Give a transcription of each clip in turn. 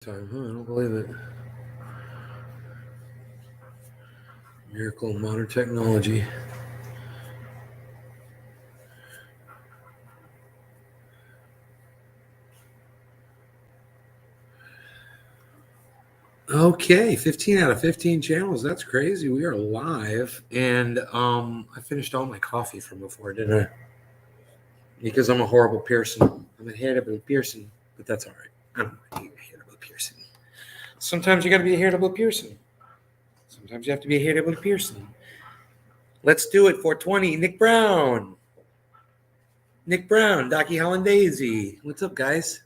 Time, huh? I don't believe it. Miracle of modern technology. Okay, 15 out of 15 channels. That's crazy. We are live. And I finished all my coffee from before, didn't I? Because I'm a horrible Pearson. I'm a hateable Pearson. But that's all right. I don't want to be a hateable Pearson. Sometimes you got to be a hateable Pearson. Sometimes you have to be a hateable Pearson. Let's do it. 420. Nick Brown. Nick Brown. Docky Holland Daisy. What's up, guys?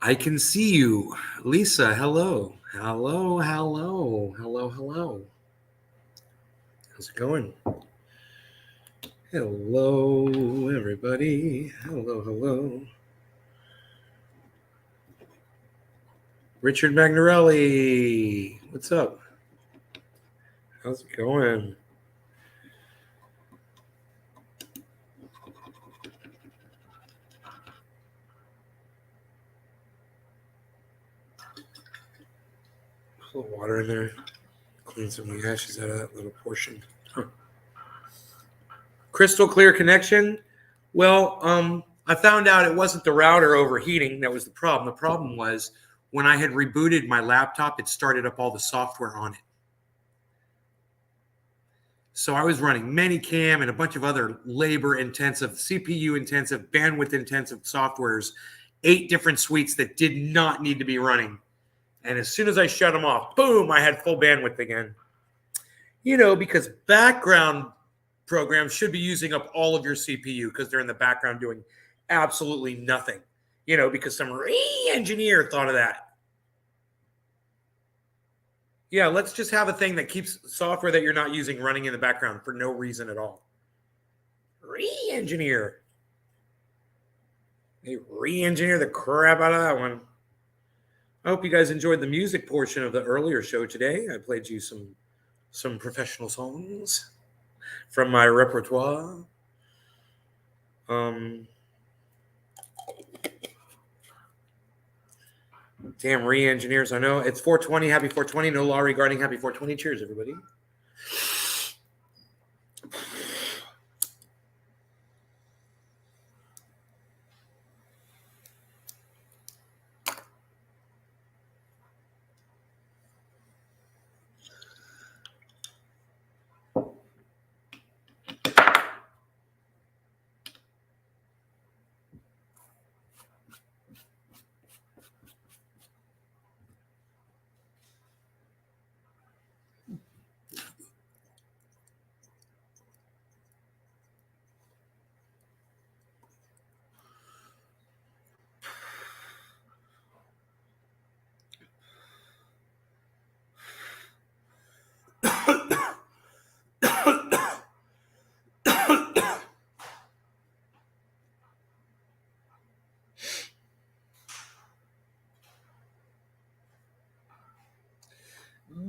I can see you. Lisa, hello. Hello, hello. Hello, hello. How's it going? Hello, everybody. Hello, hello. Richard Magnarelli. What's up? How's it going? A little water in there. Clean some of the ashes out of that little portion. Huh. Crystal clear connection. Well, I found out it wasn't the router overheating that was the problem. The problem was when I had rebooted my laptop, it started up all the software on it. So I was running Manycam and a bunch of other labor-intensive, CPU-intensive, bandwidth-intensive softwares, 8 different suites that did not need to be running. And as soon as I shut them off, boom, I had full bandwidth again. You know, because background programs should be using up all of your CPU because they're in the background doing absolutely nothing. You know, because some re-engineer thought of that. Yeah, let's just have a thing that keeps software that you're not using running in the background for no reason at all. Re-engineer. They re-engineer the crap out of that one. I hope you guys enjoyed the music portion of the earlier show today. I played you some professional songs from my repertoire. Damn re-engineers. I know. It's 420. Happy 420. No law regarding happy 420. Cheers, everybody.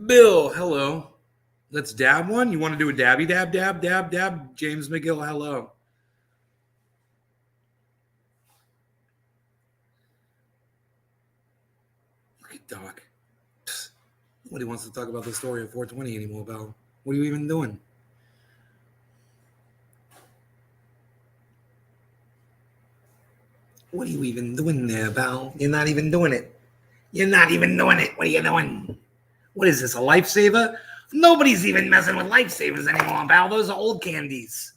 Bill, hello. Let's dab one. You want to do a dabby dab, dab, dab, dab? James McGill, hello. Look at Doc. Nobody wants to talk about the story of 420 anymore, Bill. What are you even doing? What are you even doing there, Val? You're not even doing it. You're not even doing it. What are you doing? What is this, a lifesaver? Nobody's even messing with lifesavers anymore, Val. Those are old candies.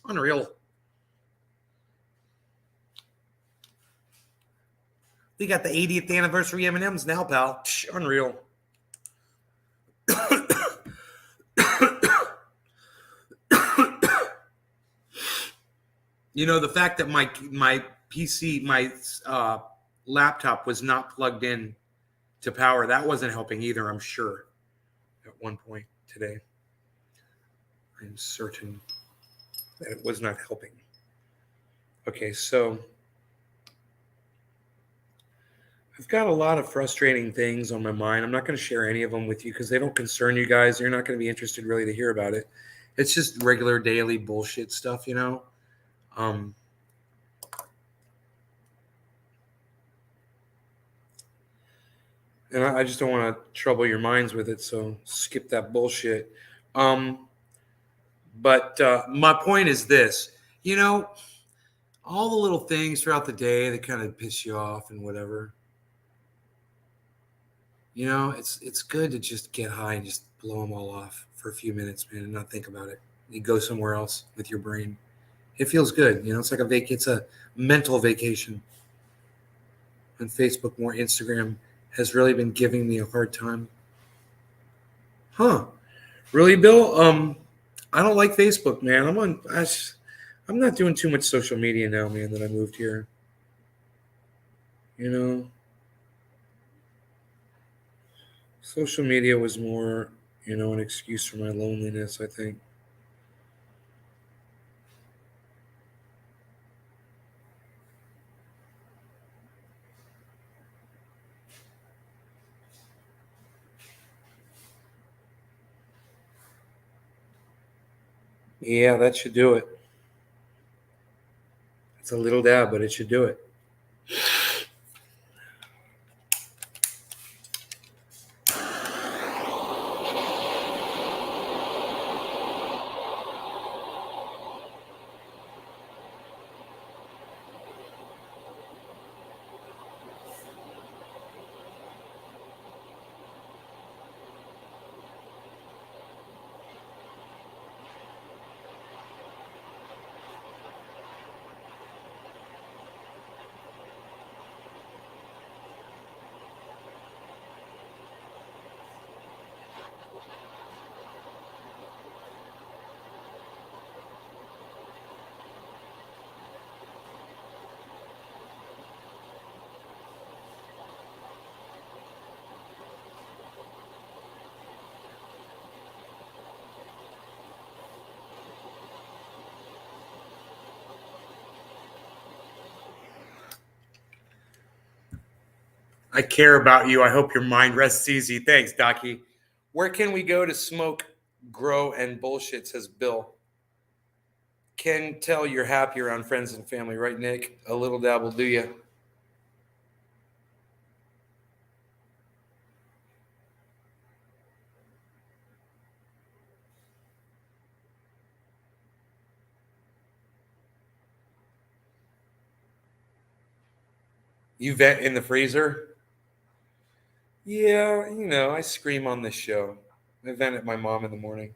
Unreal. We got the 80th anniversary M&Ms now, pal. Unreal. You know, the fact that my PC, my laptop was not plugged in to power, that wasn't helping either, I'm sure, at one point today. I'm certain that it was not helping. Okay, so I've got a lot of frustrating things on my mind. I'm not going to share any of them with you because they don't concern you guys. You're not going to be interested really to hear about it. It's just regular daily bullshit stuff, you know? And I just don't want to trouble your minds with it, so skip that bullshit. But my point is this, you know, all the little things throughout the day that kind of piss you off and whatever. You know, it's good to just get high and just blow them all off for a few minutes, man, and not think about it. You go somewhere else with your brain. It feels good, you know. It's like it's a mental vacation. On Facebook, more Instagram has really been giving me a hard time. Huh? Really, Bill? I don't like Facebook, man. I'm not doing too much social media now, man. That I moved here. You know, social media was more, an excuse for my loneliness, I think. Yeah, that should do it. It's a little dab, but it should do it. I care about you. I hope your mind rests easy. Thanks, Docky. Where can we go to smoke, grow, and bullshit, says Bill. Can tell you're happy around friends and family, right, Nick? A little dab will do you. You vent in the freezer? Yeah, I scream on this show. I vent at my mom in the morning.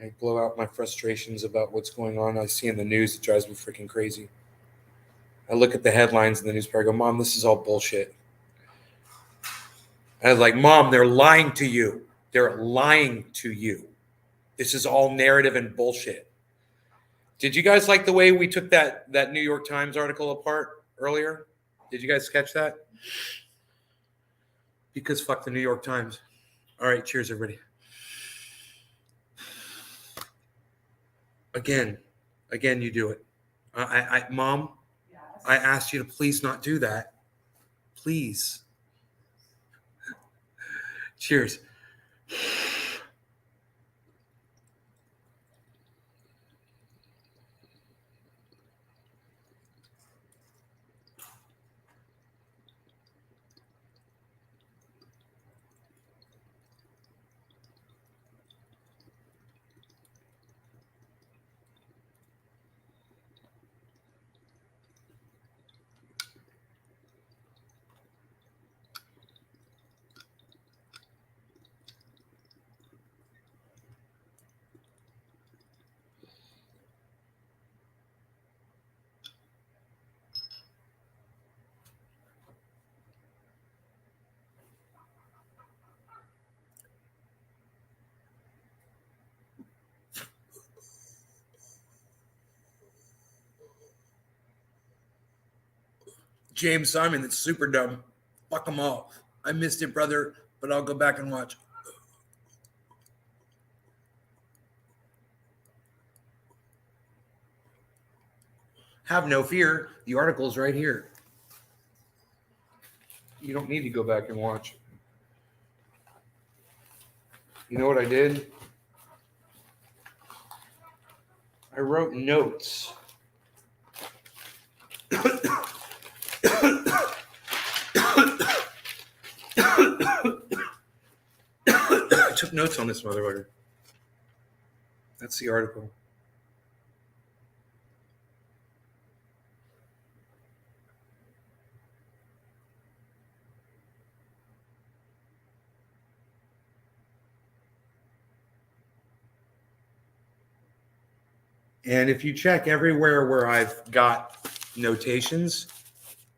I blow out my frustrations about what's going on. I see in the news, it drives me freaking crazy. I look at the headlines in the newspaper. I go, Mom, this is all bullshit. I was like, Mom, they're lying to you. They're lying to you. This is all narrative and bullshit. Did you guys like the way we took that New York Times article apart earlier? Did you guys catch that? Because fuck the New York Times. All right, cheers, everybody. Again, you do it. Mom, yes. I asked you to please not do that. Please. Cheers. James Simon, that's super dumb. Fuck them all. I missed it, brother, but I'll go back and watch. Have no fear. The article's right here. You don't need to go back and watch. You know what I did? I wrote notes. took notes on this motherfucker. That's the article. And if you check everywhere where I've got notations,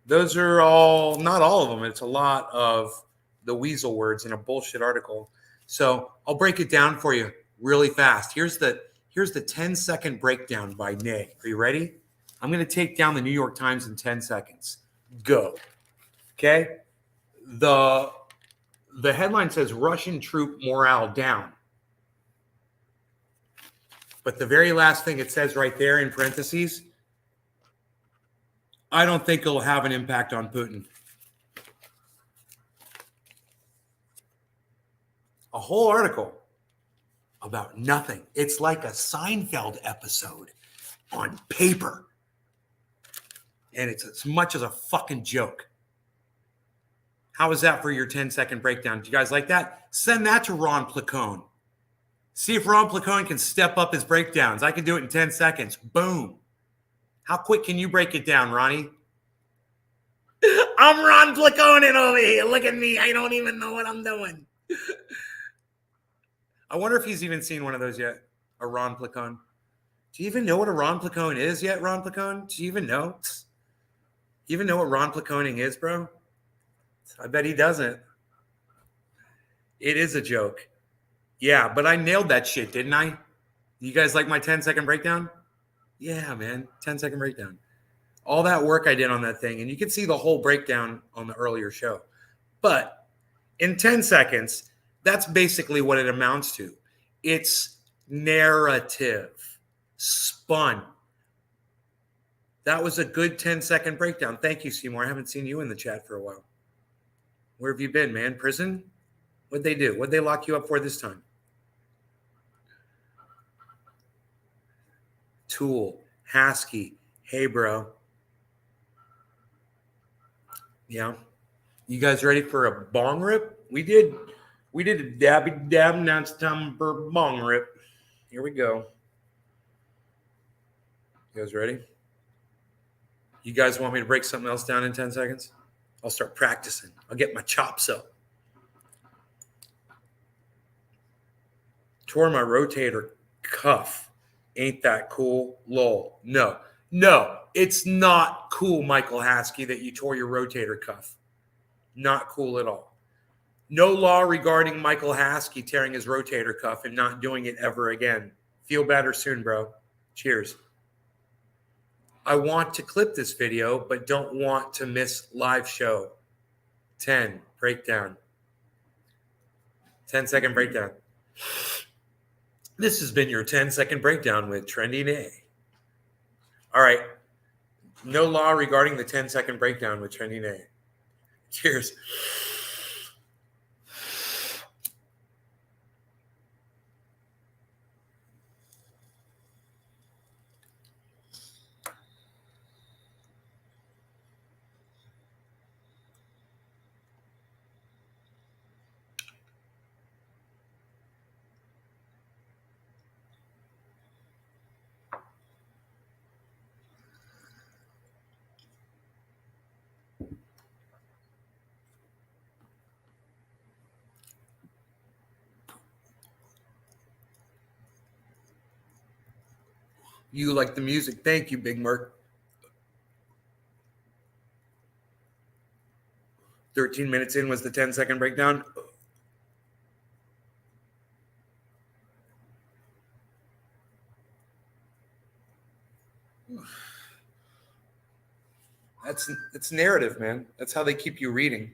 those are all, not all of them. It's a lot of the weasel words in a bullshit article. So I'll break it down for you really fast. Here's the 10-second breakdown by Nay. Are you ready? I'm going to take down the New York Times in 10 seconds. Go. Okay. The headline says Russian troop morale down. But the very last thing it says right there in parentheses, I don't think it'll have an impact on Putin. A whole article about nothing. It's like a Seinfeld episode on paper. And it's as much as a fucking joke. How is that for your 10-second breakdown? Do you guys like that? Send that to Ron Placone. See if Ron Placone can step up his breakdowns. I can do it in 10 seconds. Boom. How quick can you break it down, Ronnie? I'm Ron Placone over here. Look at me. I don't even know what I'm doing. I wonder if he's even seen one of those yet. A Ron Placone. Do you even know what a Ron Placone is yet, Ron Placone? Do you even know? You even know what Ron Placoning is, bro? I bet he doesn't. It is a joke. Yeah, but I nailed that shit, didn't I? You guys like my 10-second breakdown? Yeah, man. 10-second breakdown. All that work I did on that thing. And you can see the whole breakdown on the earlier show. But in 10 seconds, that's basically what it amounts to. It's narrative. Spun. That was a good 10-second breakdown. Thank you, Seymour. I haven't seen you in the chat for a while. Where have you been, man? Prison? What'd they do? What'd they lock you up for this time? Tool, Hasky, hey, bro. Yeah. You guys ready for a bong rip? We did a dabby dab. Now it's time for a bong rip. Here we go. You guys ready? You guys want me to break something else down in 10 seconds? I'll start practicing. I'll get my chops up. Tore my rotator cuff. Ain't that cool? Lol. No, it's not cool, Michael Hasky, that you tore your rotator cuff. Not cool at all. No law regarding Michael Hasky tearing his rotator cuff and not doing it ever again. Feel better soon, bro. Cheers. I want to clip this video, but don't want to miss live show. 10, breakdown. 10-second breakdown. This has been your 10-second breakdown with Trendy Nay. All right. No law regarding the 10-second breakdown with Trendy Nay. Cheers. You like the music. Thank you, Big Merc. 13 minutes in was the 10-second breakdown. It's narrative, man. That's how they keep you reading.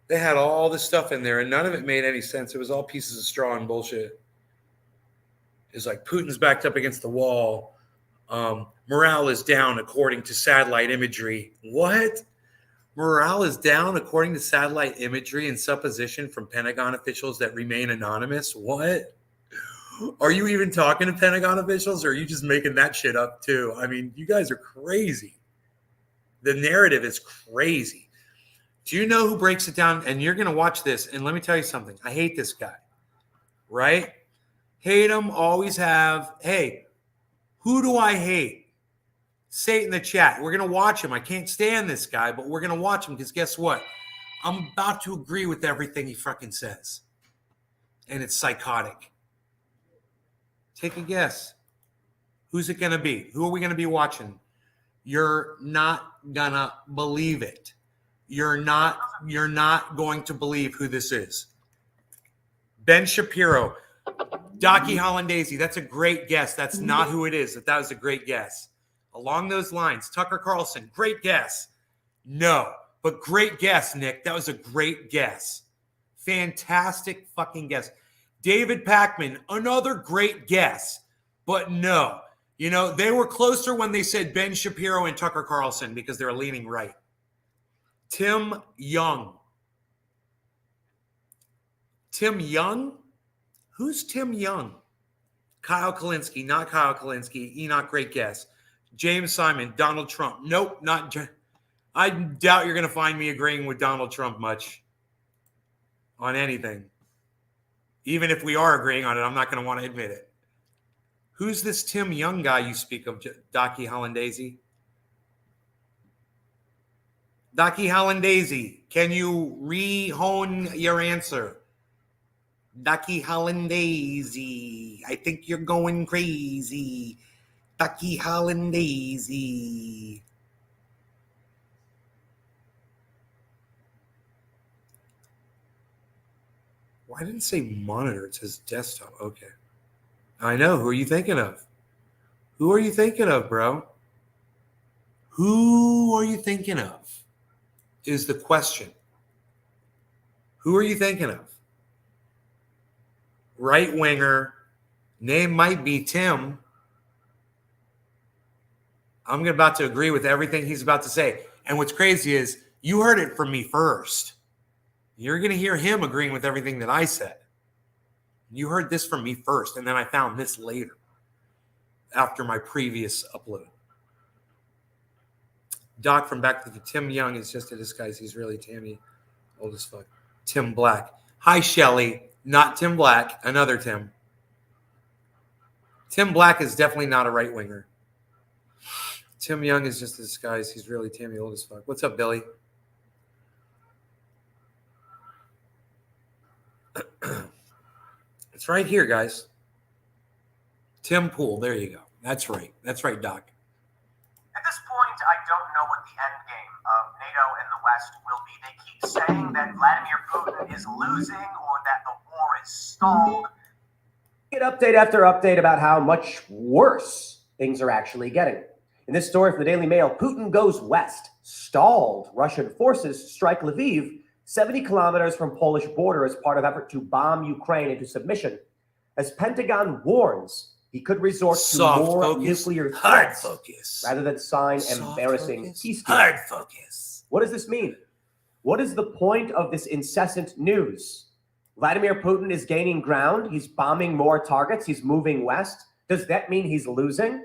They had all this stuff in there, and none of it made any sense. It was all pieces of straw and bullshit. It's like Putin's backed up against the wall. Morale is down according to satellite imagery. What? Morale is down according to satellite imagery and supposition from Pentagon officials that remain anonymous? What? Are you even talking to Pentagon officials, or are you just making that shit up too? I mean, you guys are crazy. The narrative is crazy. Do you know who breaks it down? And you're going to watch this, and let me tell you something. I hate this guy. right? Hate them, always have. Hey, who do I hate? Say it in the chat. We're going to watch him. I can't stand this guy, but we're going to watch him because guess what? I'm about to agree with everything he fucking says. And it's psychotic. Take a guess. Who's it going to be? Who are we going to be watching? You're not going to believe it. You're not going to believe who this is. Ben Shapiro. Docky Hollandaise, that's a great guess. That's not who it is. That was a great guess. Along those lines, Tucker Carlson, great guess. No, but great guess, Nick. That was a great guess. Fantastic fucking guess. David Pakman, another great guess, but no. You know, they were closer when they said Ben Shapiro and Tucker Carlson because they were leaning right. Tim Young. Tim Young? Who's Tim Young? Kyle Kalinske, not Kyle Kalinske. Enoch, great guess. James Simon, Donald Trump. Nope, not. I doubt you're going to find me agreeing with Donald Trump much on anything. Even if we are agreeing on it, I'm not going to want to admit it. Who's this Tim Young guy you speak of, Docky Hollandaise? Docky Hollandaise, can you re-hone your answer? Docky Hollandaise, I think you're going crazy. Docky Hollandaise. Well, I didn't say monitor. It says desktop. Okay. I know. Who are you thinking of? Who are you thinking of, bro? Who are you thinking of is the question. Who are you thinking of? Right winger. Name might be Tim. I'm about to agree with everything he's about to say. And what's crazy is you heard it from me first. You're going to hear him agreeing with everything that I said. You heard this from me first, and then I found this later after my previous upload. Doc from Back to the Tim Young is just a disguise. He's really Tammy, old as fuck. Tim Black. Hi, Shelly. Not Tim Black, another Tim. Tim Black is definitely not a right winger. Tim Young is just a disguise. He's really Tammy, old as fuck. What's up, Billy? It's right here, guys. Tim Pool. There you go. That's right. That's right, Doc. At this point, I don't know what the end game of NATO and the West will be. They keep saying that Vladimir Putin is losing or that the war is stalled. Get update after update about how much worse things are actually getting. In this story from the Daily Mail, Putin goes west. Stalled Russian forces strike Lviv, 70 kilometers from Polish border, as part of effort to bomb Ukraine into submission. As Pentagon warns, he could resort to more nuclear threats rather than sign embarrassing peace deals. Hard focus. What does this mean? What is the point of this incessant news? Vladimir Putin is gaining ground. He's bombing more targets. He's moving west. Does that mean he's losing?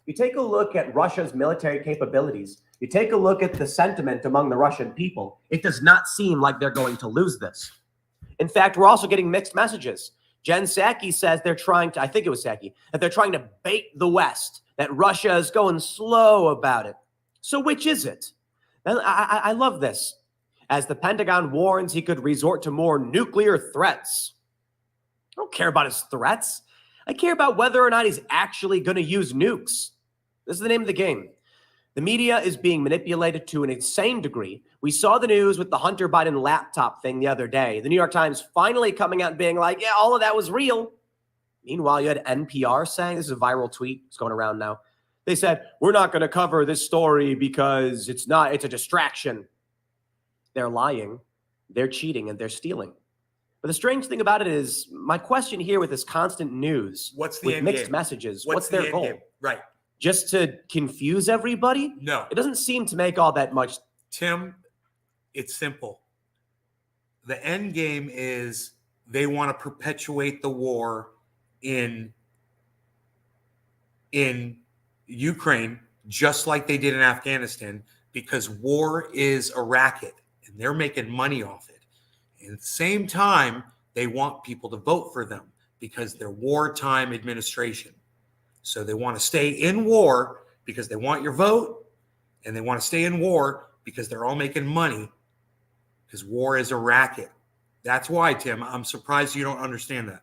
You take a look at Russia's military capabilities. You take a look at the sentiment among the Russian people. It does not seem like they're going to lose this. In fact, we're also getting mixed messages. Jen Psaki says they're trying to, I think it was Psaki, that they're trying to bait the West, that Russia is going slow about it. So which is it? I love this. As the Pentagon warns he could resort to more nuclear threats. I don't care about his threats. I care about whether or not he's actually going to use nukes. This is the name of the game. The media is being manipulated to an insane degree. We saw the news with the Hunter Biden laptop thing the other day. The New York Times finally coming out and being like, yeah, all of that was real. Meanwhile, you had NPR saying, this is a viral tweet, it's going around now. They said, we're not going to cover this story because it's a distraction. They're lying, they're cheating, and they're stealing. But the strange thing about it is, my question here with this constant news, what's the with end mixed game? messages, what's their goal? Game? Right. Just to confuse everybody? No. It doesn't seem to make all that much. Tim, it's simple. The end game is they want to perpetuate the war in Ukraine, just like they did in Afghanistan, because war is a racket and they're making money off it. And at the same time, They want people to vote for them because they're wartime administration. So they want to stay in war because they want your vote, and they want to stay in war because they're all making money, because war is a racket. That's why, Tim, I'm surprised you don't understand that.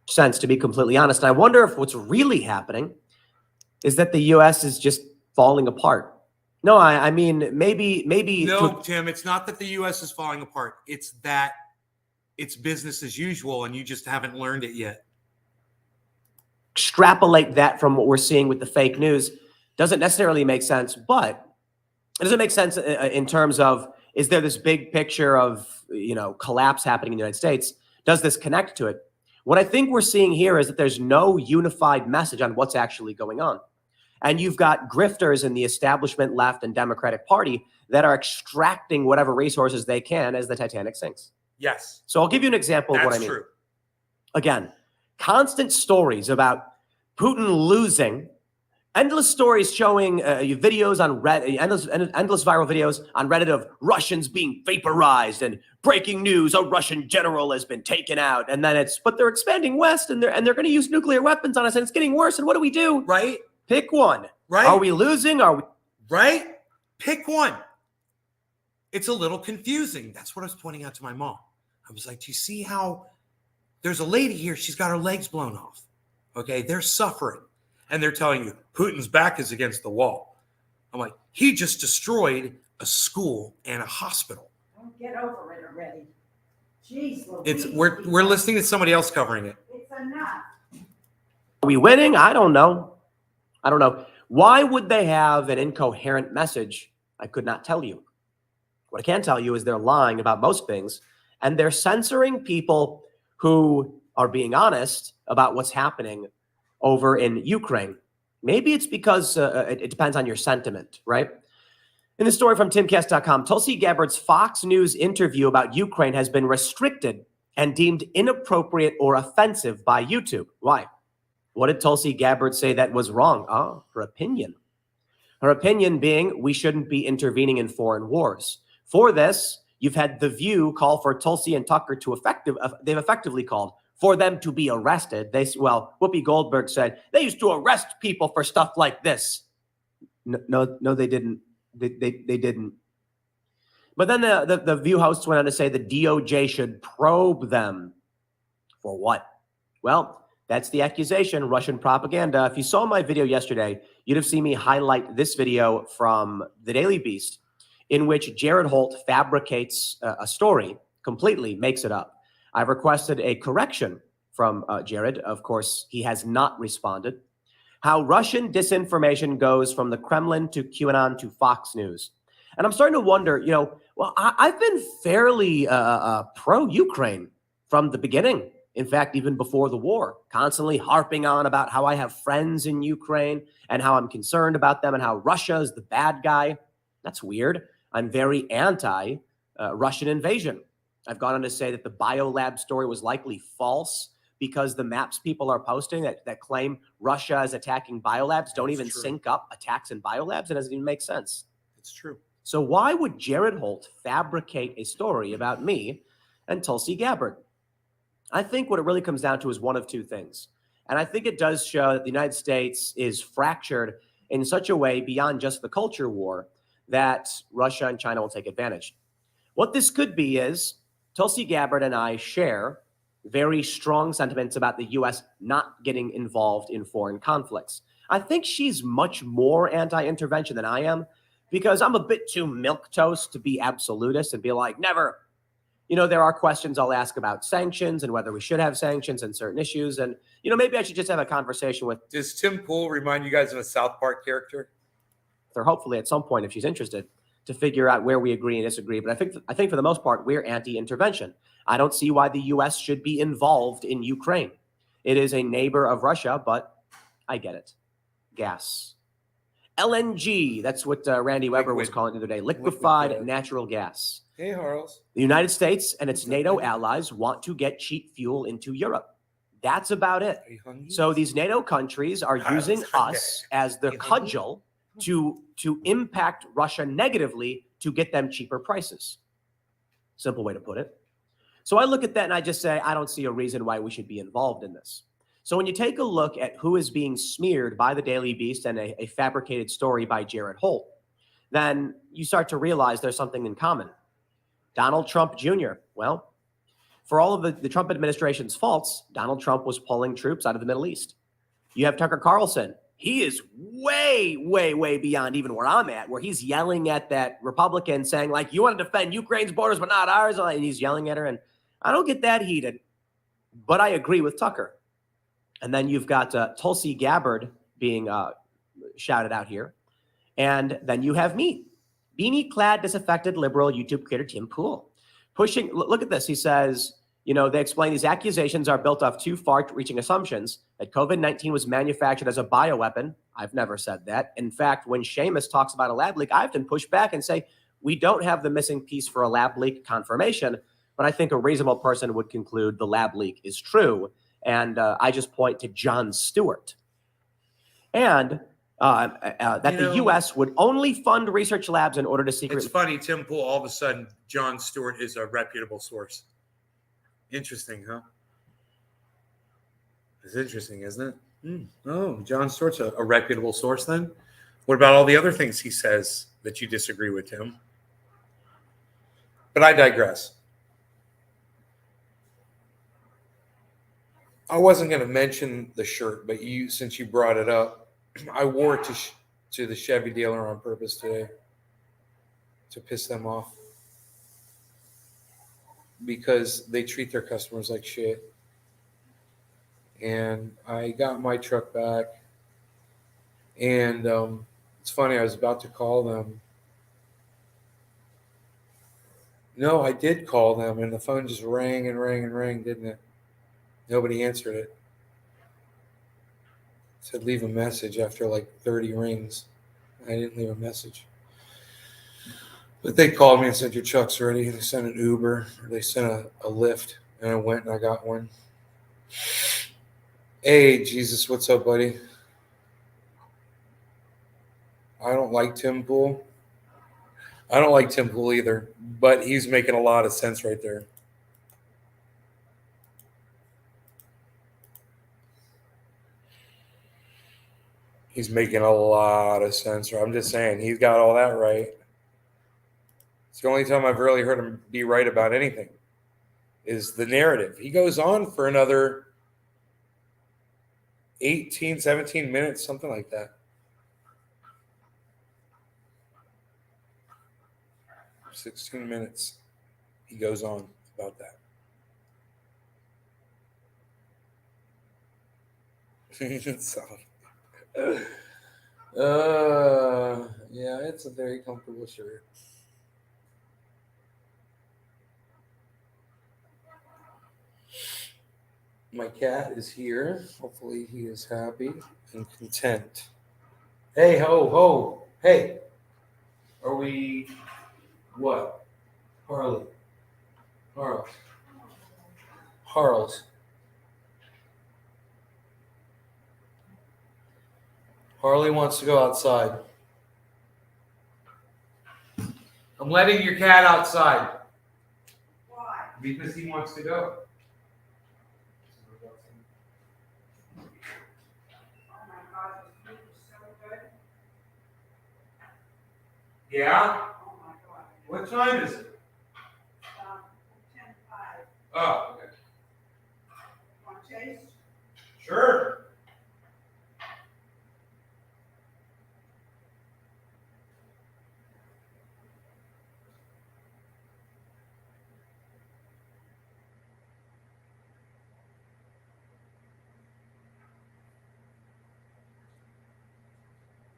Sense, to be completely honest. And I wonder if what's really happening is that the U.S. is just falling apart. No, I mean, maybe. No, Tim, it's not that the U.S. is falling apart. It's that it's business as usual, and you just haven't learned it yet. Extrapolate that from what we're seeing with the fake news doesn't necessarily make sense, but it doesn't make sense in terms of, is there this big picture of, collapse happening in the United States? Does this connect to it? What I think we're seeing here is that there's no unified message on what's actually going on. And you've got grifters in the establishment left and Democratic Party that are extracting whatever resources they can as the Titanic sinks. Yes. So I'll give you an example of what I mean. That's true. Again, constant stories about Putin losing, endless stories showing videos on Reddit, endless viral videos on Reddit of Russians being vaporized and breaking news, a Russian general has been taken out. And then but they're expanding west and they're going to use nuclear weapons on us and it's getting worse. And what do we do? Right. Pick one. Right. Are we losing? Are we? Right. Pick one. It's a little confusing. That's what I was pointing out to my mom. I was like, do you see how there's a lady here? She's got her legs blown off. Okay. They're suffering. And they're telling you Putin's back is against the wall. I'm like, he just destroyed a school and a hospital. Oh, get over it already. Jeez, Louise. We're listening to somebody else covering it. It's enough. Are we winning? I don't know. Why would they have an incoherent message? I could not tell you. What I can tell you is they're lying about most things, and they're censoring people who are being honest about what's happening over in Ukraine. Maybe it's because it depends on your sentiment, right? In the story from timcast.com, Tulsi Gabbard's Fox News interview about Ukraine has been restricted and deemed inappropriate or offensive by YouTube. Why? What did Tulsi Gabbard say that was wrong? Her opinion. Her opinion being we shouldn't be intervening in foreign wars. For this, you've had The View call for Tulsi and Tucker to they've effectively called for them to be arrested. Whoopi Goldberg said they used to arrest people for stuff like this. No, they didn't. They didn't. But then the View hosts went on to say the DOJ should probe them. For what? Well, that's the accusation, Russian propaganda. If you saw my video yesterday, you'd have seen me highlight this video from the Daily Beast in which Jared Holt fabricates a story completely, makes it up. I've requested a correction from Jared. Of course, he has not responded. How Russian disinformation goes from the Kremlin to QAnon to Fox News. And I'm starting to wonder, I've been fairly pro-Ukraine from the beginning. In fact, even before the war, constantly harping on about how I have friends in Ukraine and how I'm concerned about them and how Russia is the bad guy. That's weird. I'm very anti-Russian invasion. I've gone on to say that the biolab story was likely false because the maps people are posting that claim Russia is attacking biolabs don't even sync up attacks in biolabs. It doesn't even make sense. It's true. So why would Jared Holt fabricate a story about me and Tulsi Gabbard? I think what it really comes down to is one of two things. And I think it does show that the United States is fractured in such a way beyond just the culture war that Russia and China will take advantage. What this could be is Tulsi Gabbard and I share very strong sentiments about the U.S. not getting involved in foreign conflicts. I think she's much more anti-intervention than I am because I'm a bit too milquetoast to be absolutist and be like, never. There are questions I'll ask about sanctions and whether we should have sanctions and certain issues. And, maybe I should just have a conversation with Does Tim Pool remind you guys of a South Park character? her, hopefully at some point, if she's interested, to figure out where we agree and disagree. But I think for the most part, we're anti-intervention. I don't see why the U.S. should be involved in Ukraine. It is a neighbor of Russia, but I get it. Gas. LNG, that's what Randy Weber was calling it the other day, liquefied natural gas. Hey, Harles. The United States and its NATO allies want to get cheap fuel into Europe. That's about it. So these NATO countries are using us as the cudgel to impact Russia negatively to get them cheaper prices. Simple way to put it. So I look at that and I just say, I don't see a reason why we should be involved in this. So when you take a look at who is being smeared by the Daily Beast and a fabricated story by Jared Holt, then you start to realize there's something in common. Donald Trump Jr., well, for all of the Trump administration's faults, Donald Trump was pulling troops out of the Middle East. You have Tucker Carlson. He is way, way, way beyond even where I'm at, where he's yelling at that Republican saying, like, you want to defend Ukraine's borders, but not ours. And he's yelling at her. And I don't get that heated, but I agree with Tucker. And then you've got Tulsi Gabbard being shouted out here. And then you have me, beanie-clad, disaffected liberal YouTube creator Tim Pool, pushing. Look at this. He says, they explain these accusations are built off two far-reaching assumptions that COVID-19 was manufactured as a bioweapon. I've never said that. In fact, when Seamus talks about a lab leak, I often push back and say, we don't have the missing piece for a lab leak confirmation, but I think a reasonable person would conclude the lab leak is true. And I just point to Jon Stewart. And that the U.S. would only fund research labs in order to secretly. It's funny, Tim Pool, all of a sudden, Jon Stewart is a reputable source. Interesting, huh? It's interesting, isn't it? Oh, Jon Stewart's a reputable source then? What about all the other things he says that you disagree with, Tim? But I digress. I wasn't going to mention the shirt, but since you brought it up, I wore it to the Chevy dealer on purpose today to piss them off because they treat their customers like shit. And I got my truck back, and it's funny, I was about to call them. No, I did call them, and the phone just rang and rang and rang, didn't it? Nobody answered it. It said leave a message after like 30 rings. I didn't leave a message. But they called me and said, your truck's ready. They sent an Uber. Or they sent a Lyft. And I went and I got one. Hey, Jesus, what's up, buddy? I don't like Tim Pool. I don't like Tim Pool either. But he's making a lot of sense right there. He's making a lot of sense. I'm just saying, he's got all that right. It's the only time I've really heard him be right about anything is the narrative. He goes on for another 18, 17 minutes, something like that. – 16 minutes. He goes on about that. Yeah, it's a very comfortable shirt. My cat is here. Hopefully he is happy and content. Hey, ho. Hey. Are we what? Harley. Harles. Harley wants to go outside. I'm letting your cat outside. Why? Because he wants to go. Oh my God, this food is so good. Yeah? Oh my God. What time is it? 10:05. Oh, okay. Want to taste? Sure.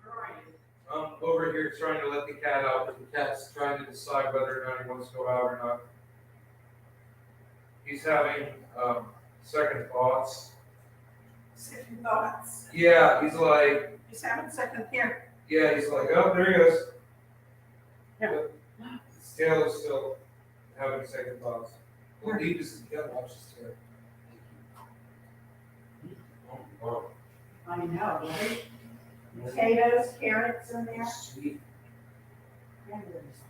Where are you? I'm over here trying to let the cat out, but the cat's trying to decide whether or not he wants to go out or not. He's having second thoughts. Second thoughts. Yeah, he's like, He's having second here. oh, there he goes. Yeah. His tail is still having second thoughts. Well, he just watch his tail. Oh, I know, right? Potatoes, carrots in there. sweet. Cranberries.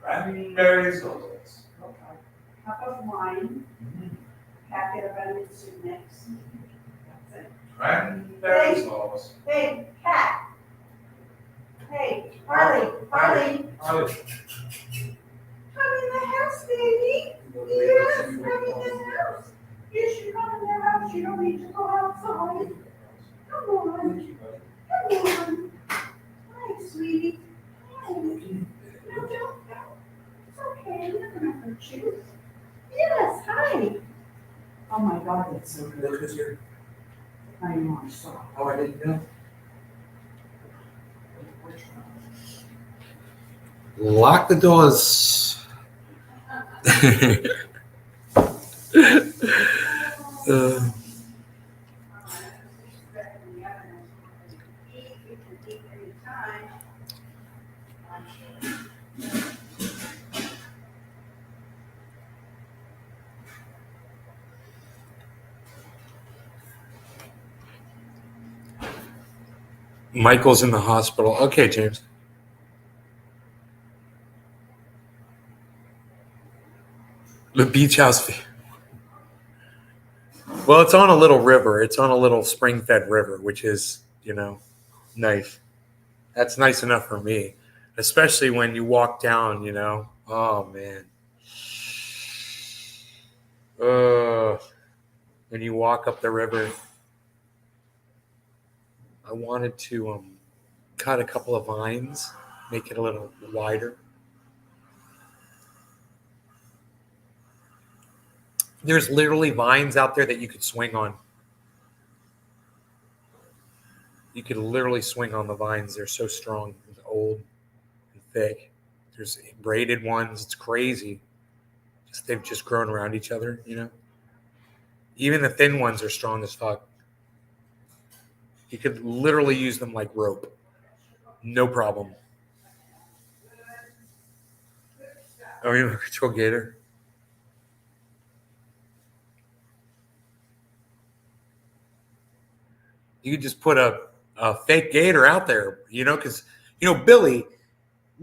Cranberries. Okay. cup of wine, packet of onion soup mix. That's it. Cranberry sauce. Hey, Cat. Hey, Harley, Harley. Harley. Come in the house, baby. Yes, come in the house. You should come in the house. You don't need to go outside. Come on. Come on. Hi, sweetie. Hi. No, don't. It's okay. I'm not gonna hurt you. Yes, hi. Oh my God, that's so good. Look who's here. I know, I'm sorry. Oh, I didn't know. Lock the doors. Michael's in the hospital. Okay, James. The beach house. Well, it's on a little river. It's on a little spring-fed river, which is, nice. That's nice enough for me, especially when you walk down, Oh, man. When you walk up the river, I wanted to cut a couple of vines, make it a little wider. There's literally vines out there that you could swing on. You could literally swing on the vines. They're so strong and old and thick. There's braided ones. It's crazy. They've just grown around each other, Even the thin ones are strong as fuck. You could literally use them like rope. No problem. Oh, you want to control gator? You could just put a fake gator out there, because, Billy,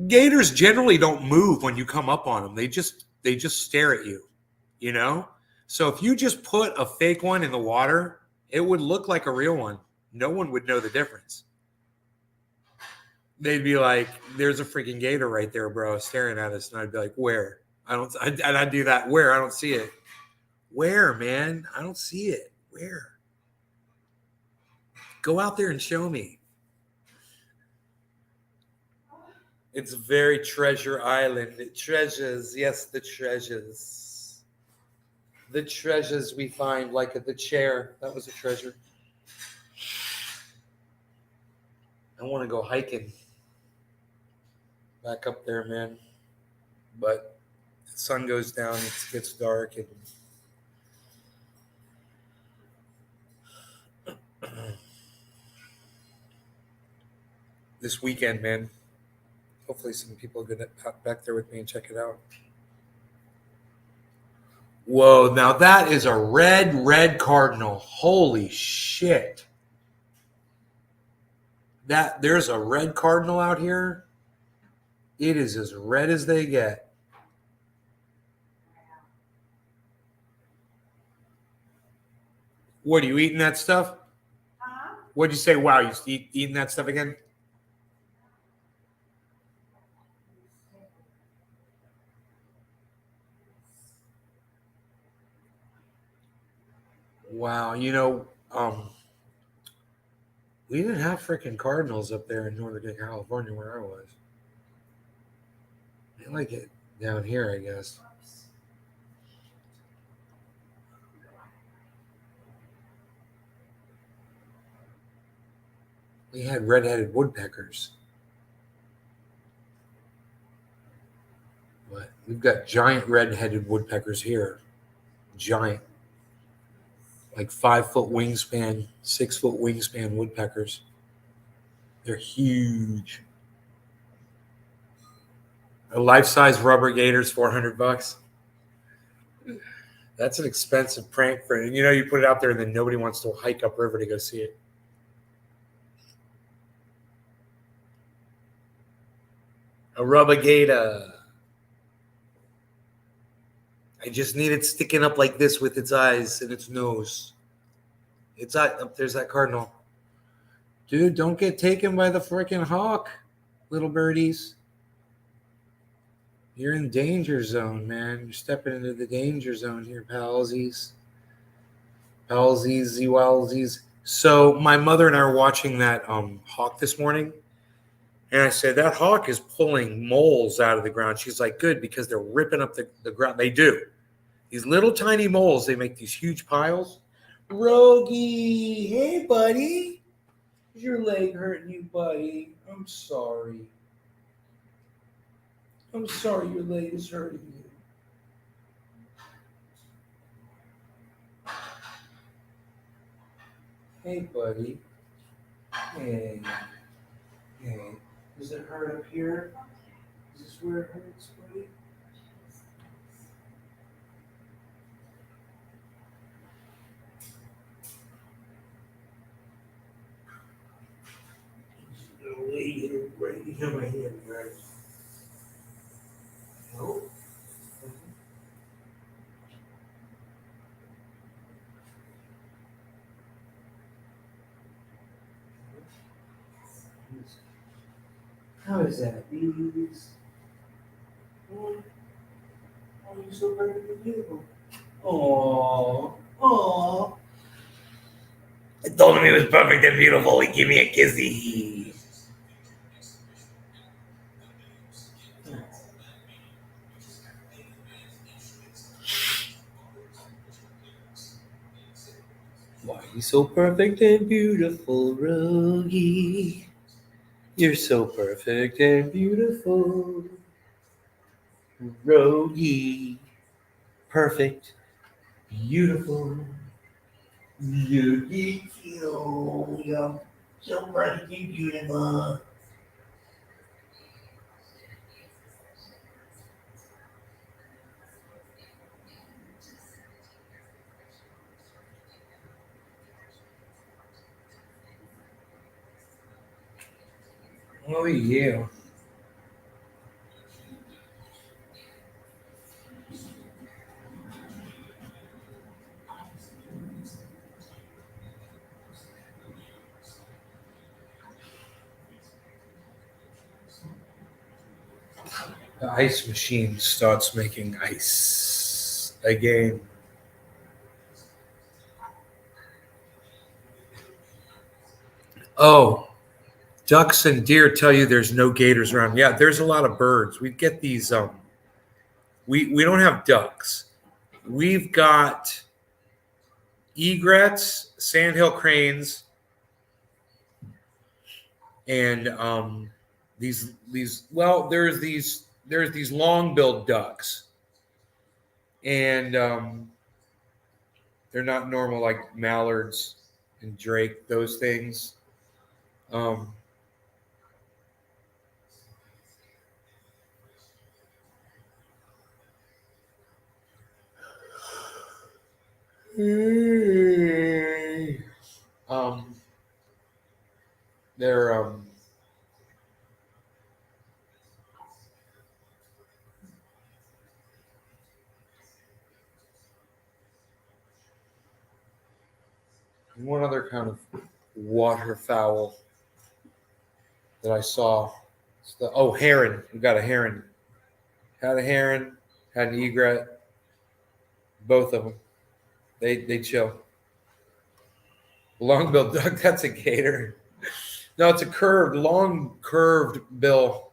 gators generally don't move when you come up on them. They just stare at you, So if you just put a fake one in the water, it would look like a real one. No one would know the difference. They'd be like, "There's a freaking gator right there, bro, staring at us," and I'd be like, "Where?" And I'd do that. Where? I don't see it. Where, man? I don't see it. Where? Go out there and show me. It's very treasure island. It treasures, yes, the treasures. The treasures we find, like at the chair. That was a treasure. I want to go hiking back up there, man. But the sun goes down, it gets dark, and this weekend, man, hopefully some people are going to pop back there with me and check it out. Whoa, now that is a red cardinal. Holy shit. There's a red cardinal out here. It is as red as they get. What, are you eating that stuff? What'd you say? Wow, you eating that stuff again? Wow, we didn't have freaking cardinals up there in Northern California where I was. They like it down here, I guess. We had red-headed woodpeckers. But we've got giant red-headed woodpeckers here. Giant. Like 5-foot wingspan, 6-foot wingspan woodpeckers. They're huge. A life-size rubber gator's $400. That's an expensive prank for it. You put it out there and then nobody wants to hike upriver to go see it. A rubber gator. I just need it sticking up like this with its eyes and its nose. It's up there's that cardinal. Dude, don't get taken by the freaking hawk, little birdies. You're in danger zone, man. You're stepping into the danger zone here, palsies. Palsies, zewalsies. So my mother and I were watching that hawk this morning. And I said, that hawk is pulling moles out of the ground. She's like, good, because they're ripping up the ground. They do. These little tiny moles, they make these huge piles. Rogie, hey, buddy. Is your leg hurting you, buddy? I'm sorry. I'm sorry your leg is hurting you. Hey, buddy. Hey. Hey. Does it hurt up here? Is this where it hurts, buddy? Right here, my hand, right? No. How is that, bees? Oh, you're so very beautiful. Aww. I told him he was perfect and beautiful. He gave me a kissy. Why are you so perfect and beautiful, Rogie? You're so perfect and beautiful, Rogie. Perfect, beautiful, Rogie. You're so perfect and beautiful. Oh, yeah. The ice machine starts making ice again. Oh, ducks and deer tell you there's no gators around. Yeah, there's a lot of birds. We get these we don't have ducks. We've got egrets, sandhill cranes, and there's these long-billed ducks. And they're not normal like mallards and drake, those things. They're one other kind of waterfowl that I saw. It's heron. We got a heron. Had a heron. Had an egret. Both of them. They chill. Long-billed duck. That's a gator. No, it's a long curved bill.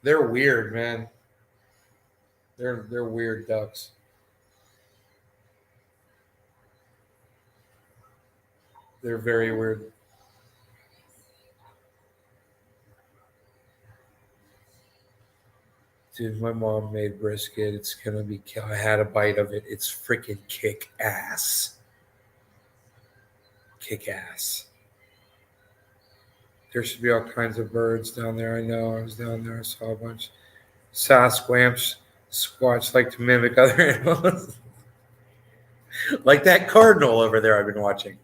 They're weird, man. They're weird ducks. They're very weird. Dude, my mom made brisket. It's gonna be. I had a bite of it. It's freaking kick ass. Kick ass. There should be all kinds of birds down there. I know. I was down there. I saw a bunch. Sasquatch, Squatch like to mimic other animals, like that cardinal over there. I've been watching.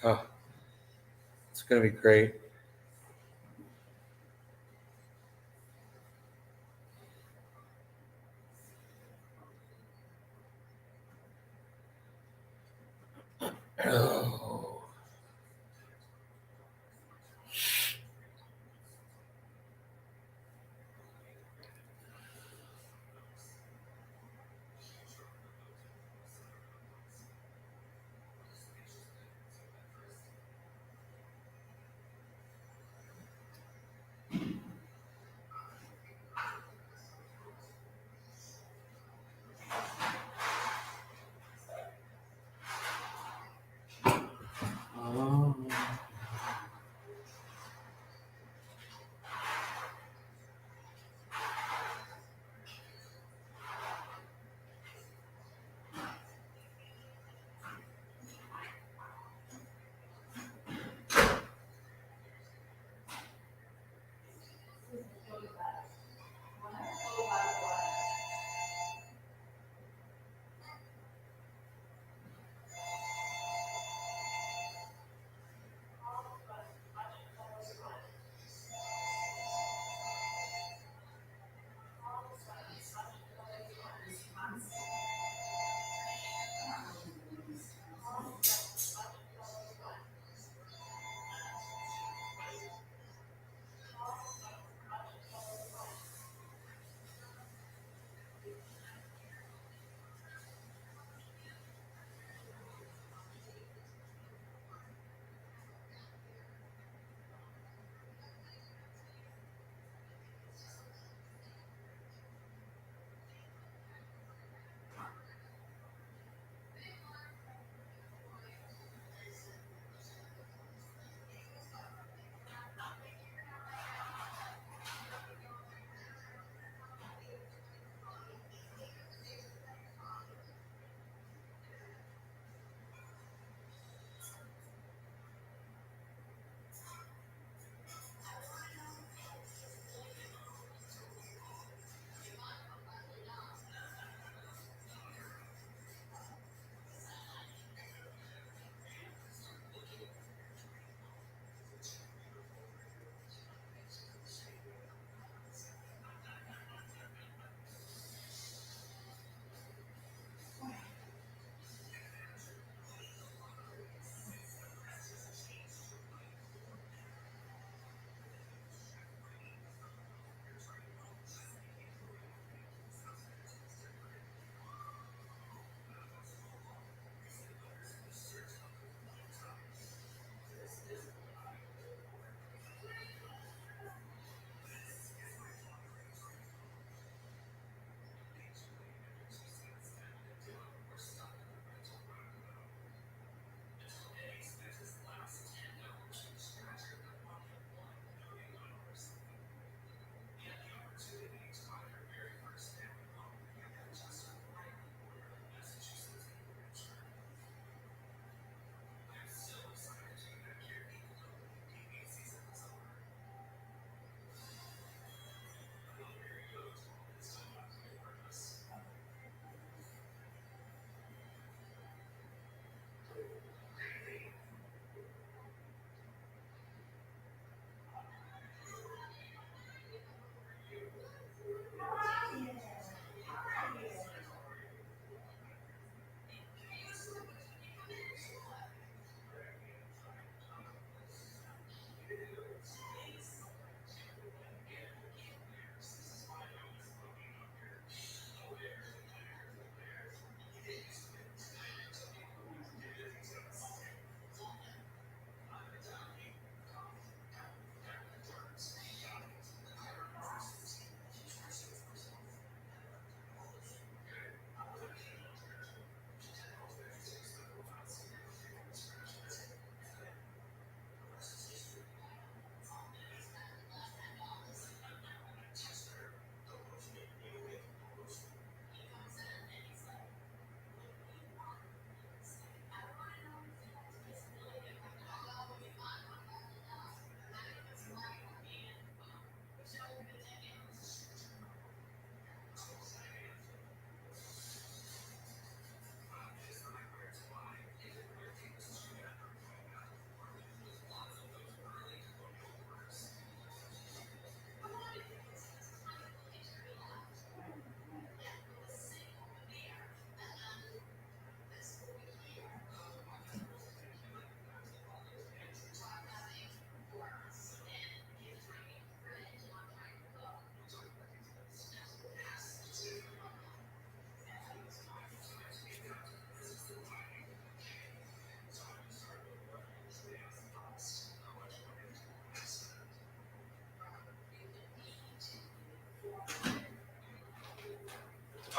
Oh, it's gonna be great. Oh.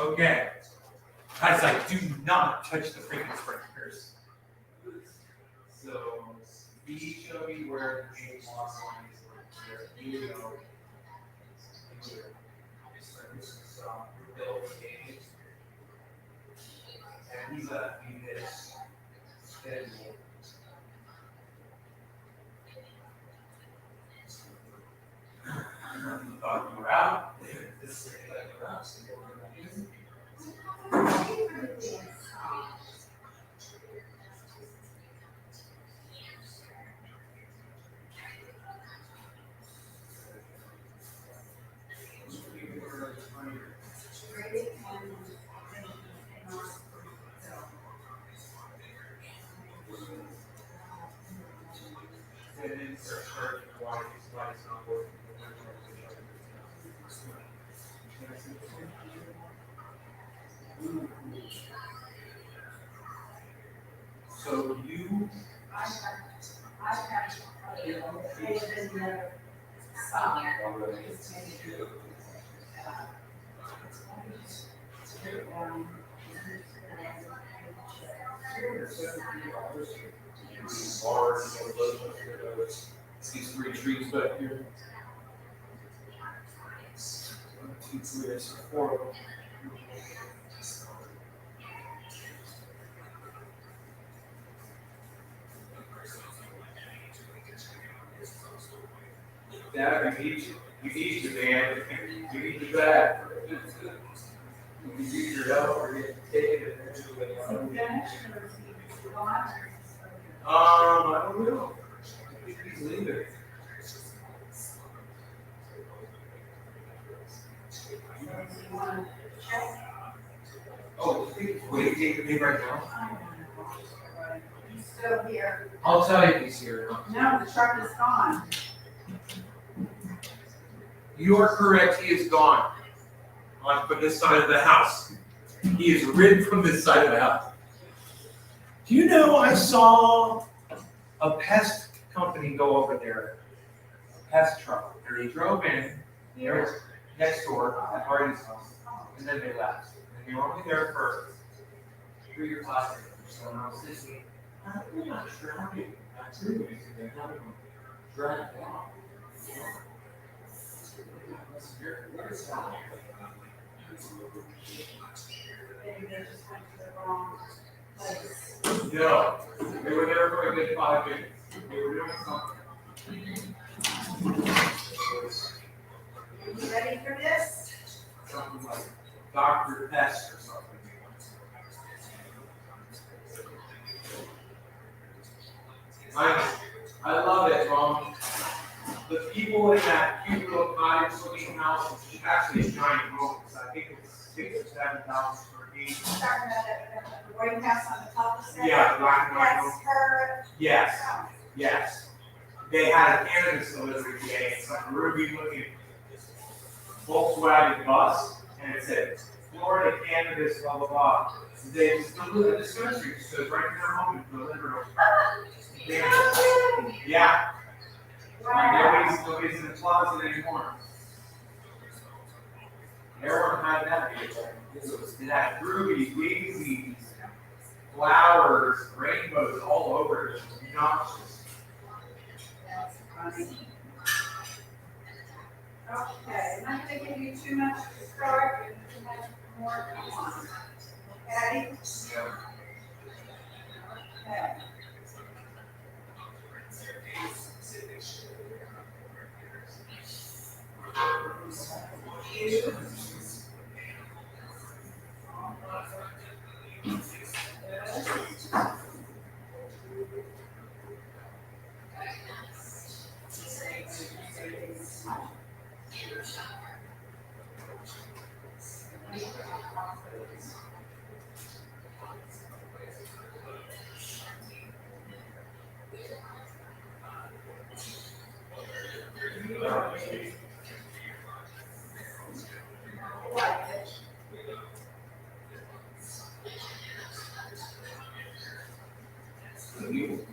Okay. Guys, like, do not touch the freaking sprinklers. So, be show me where the main water line is. Where you know. So, Bill Gates. And he's this schedule. Thought you were out. This is like you're out. And then search why it's not working. So you large, these three trees back here. 1, 2, 3, that's 4 of them. Dad, you need your man. You need your dad. You need your help or you take it and I don't know. I think he's leaving. Oh, will you take me right now? He's still here. I'll tell you if he's here or not. No, the truck is gone. You are correct, he is gone. On from this side of the house. He is ridden from this side of the house. Do you know I saw a pest company go over there, a pest truck, and they drove in, there was next door at Hardy's house, and then they left. And they were only there for 3 or 5 days. So when I was thinking, I'm not sure how many activities they have them drag it out. What is that? Maybe they just went to the wrong place. No, they were there for a good 5 minutes. They were doing something. You ready for this? Something like Dr. Pest or something. I love it, Mom. The people in that cute little cottage looking house is actually a giant home. I think it's 6,000 or 7,000 square feet. Talking about the White House on the top of the stairs? Yeah, the black and white home. That's her. Yes, house. yes. They had a cannabis delivery today. It's like a ruby looking Volkswagen bus, and it said Florida cannabis, blah blah blah. They just delivered this country, so it's right in their home and delivered them. Yeah. Like nobody's in the closet anymore. Everyone had that vehicle. It had rubies, daisies, flowers, rainbows all over it. It was obnoxious. That's funny. Okay, I'm not gonna give you too much to start, and too much more to come on. Okay? Yeah. Okay. You.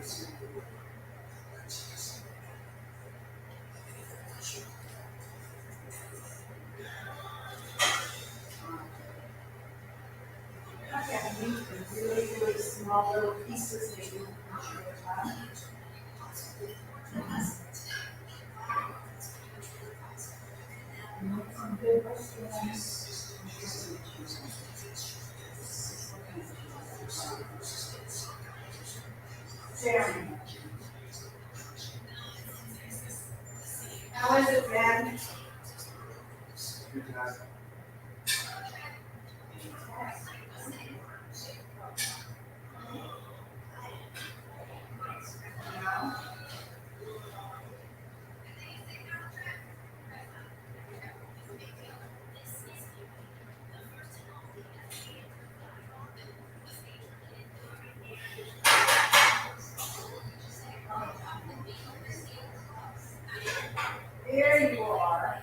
Okay, I need the really, really small little pieces that you can show the top. Some good restaurants. Jeremy. How is it, Ben? There you are.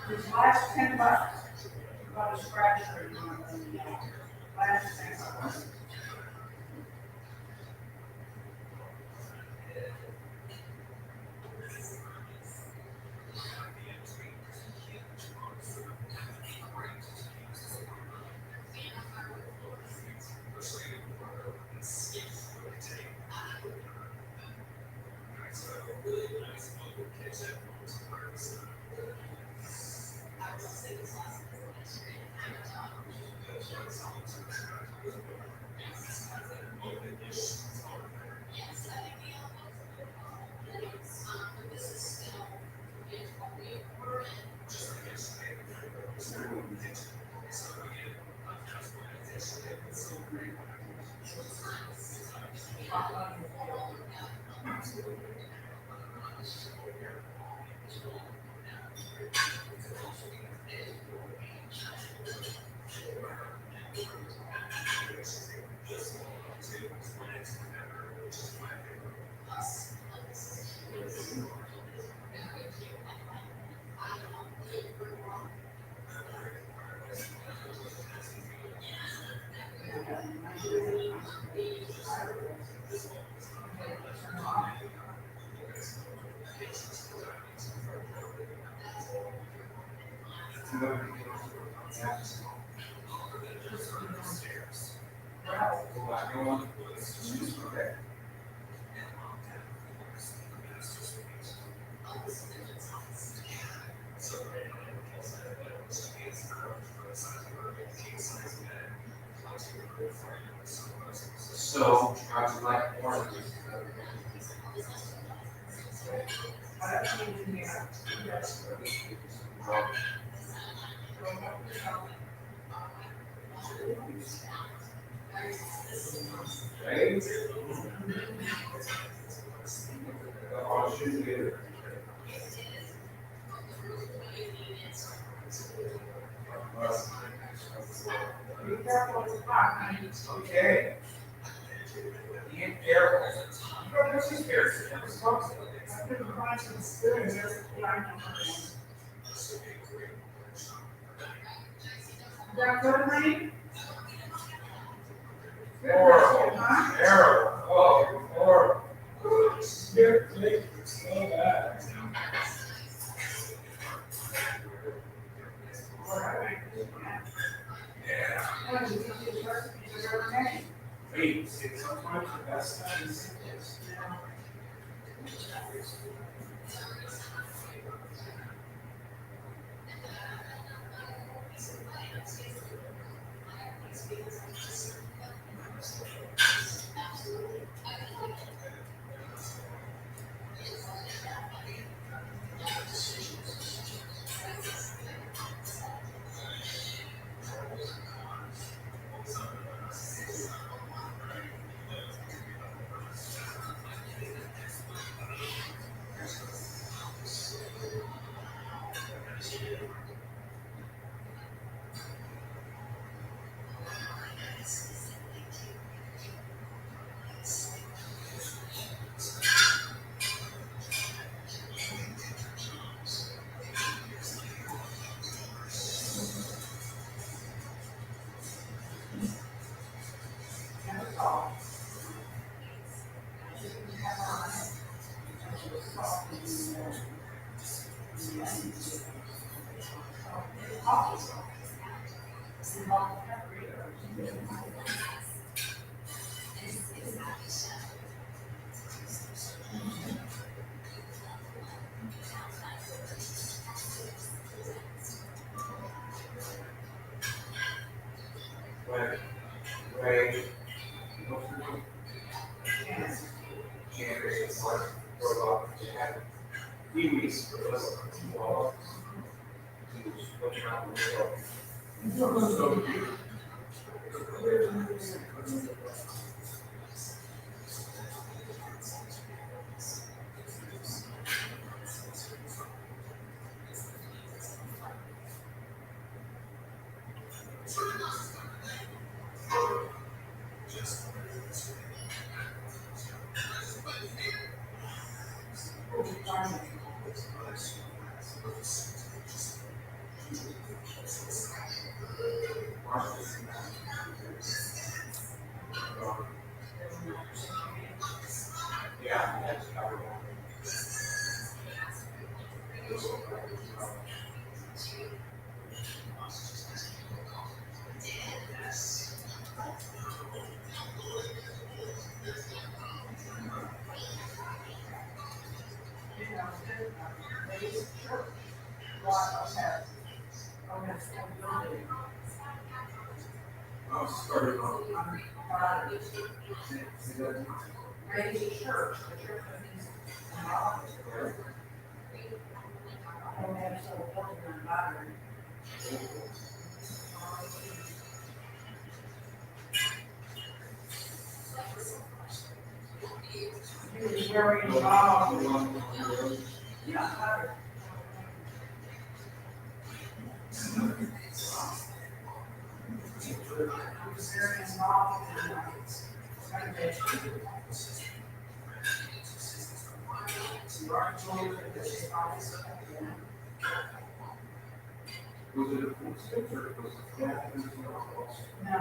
This last $10, about a scratch for you on the last thing. like oranges. Right? I'll shoot you. Be careful with the pot, honey. Okay. Be careful. You don't push his hair. Never stops it. I couldn't find some spoons, there's a line number. Is that good, honey? Horrible. Huh? Terrible. Oh, horrible. Scared to make it so bad. Yeah. One of the easiest recipes I've ever made. Wait, see, sometimes the best time is Right. Yeah, that's covered. Oh, started on. Raise your church, the church means, I don't have so important on battery. He was very involved. Yeah, battery. He was very involved in renovation. You are told that this is always again. Was it a full six or was it? Yeah, it was No.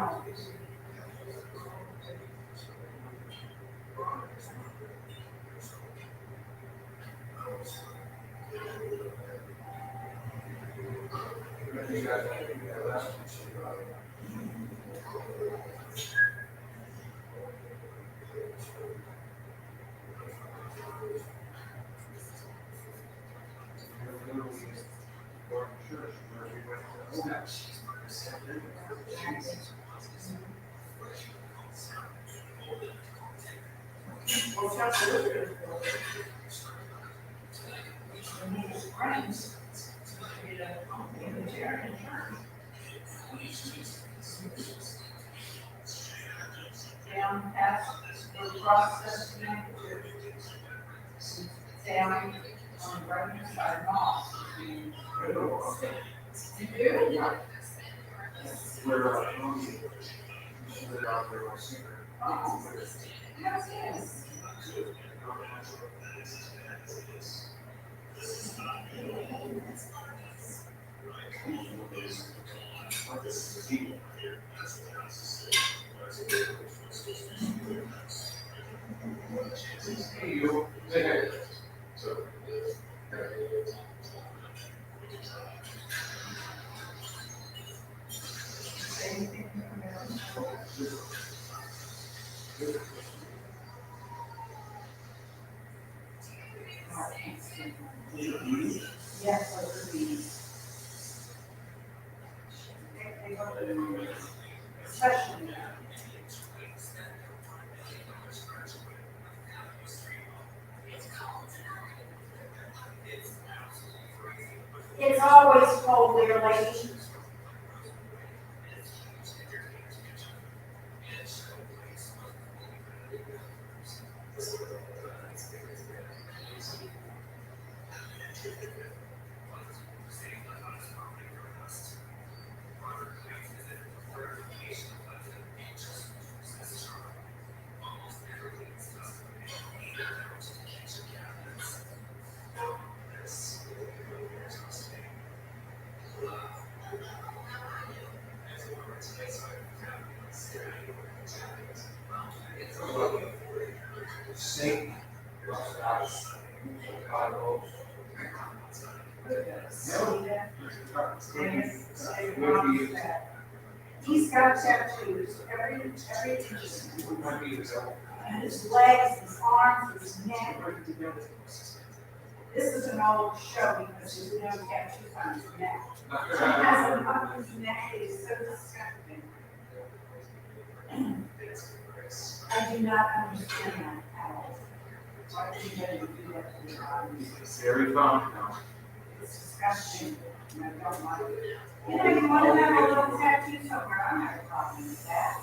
You got that. What's up with it? And his friends, in the Jerry church. Down past the process, down on the right hand side, Moss. You do? Oh, yes, yes. Yes, those are these. They go to, especially. It's always cold there, lady. Satan. He's got tattoos, every inch. And his legs, his arms, his neck. This is an old show because there's no tattoos on his neck. He has them up his neck, it is so disgusting. I do not understand that at all. Why do you gotta do that to your body? Very fun. It's disgusting, and I don't like it. You know, you wanna have a little tattoo somewhere, I have a problem with that.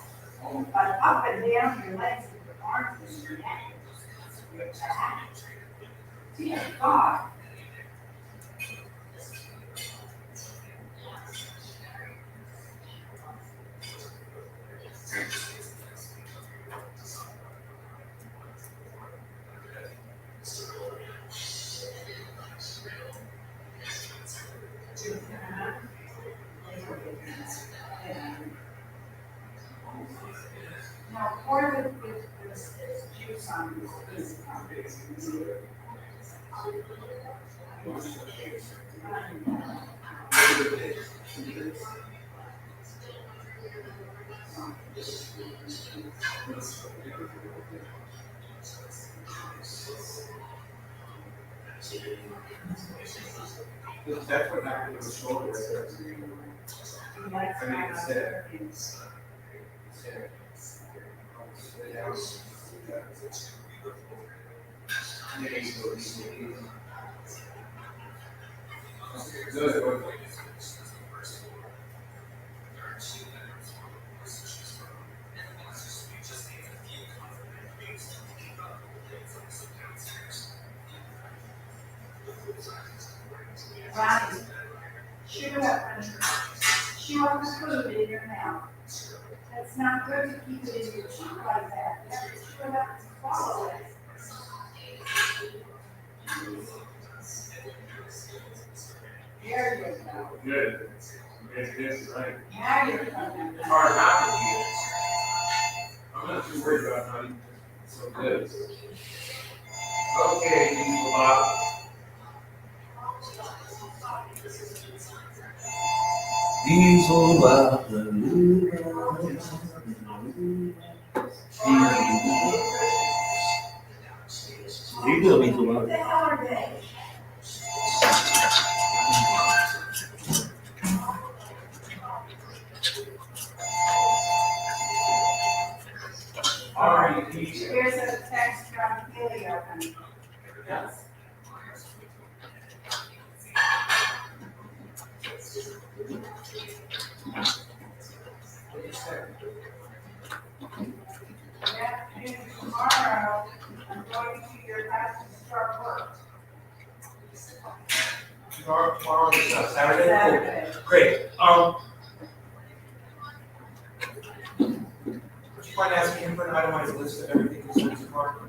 But up and down your legs and your arms and your neck, your back. Dear God. Now, part of this juice on this is That's what happened to the shoulder right there. I mean, it's there. Good. Ronnie, chew up, chew up the food in your mouth. It's not good to keep it in your cheek like that. You have to chew it up and swallow it. There you go. Good. It's right. Now you're coming. It's hard not to eat. I'm not too worried about how you so good. Okay, you lot. Diesel about the You do me too What much. the hell are they? Alright, Here's a text extra paleo, honey. Yes. Yeah, and tomorrow, I'm going to your house to start work. Tomorrow is Saturday? Saturday. Great. Would you mind asking him for an itemized list of everything he's doing tomorrow?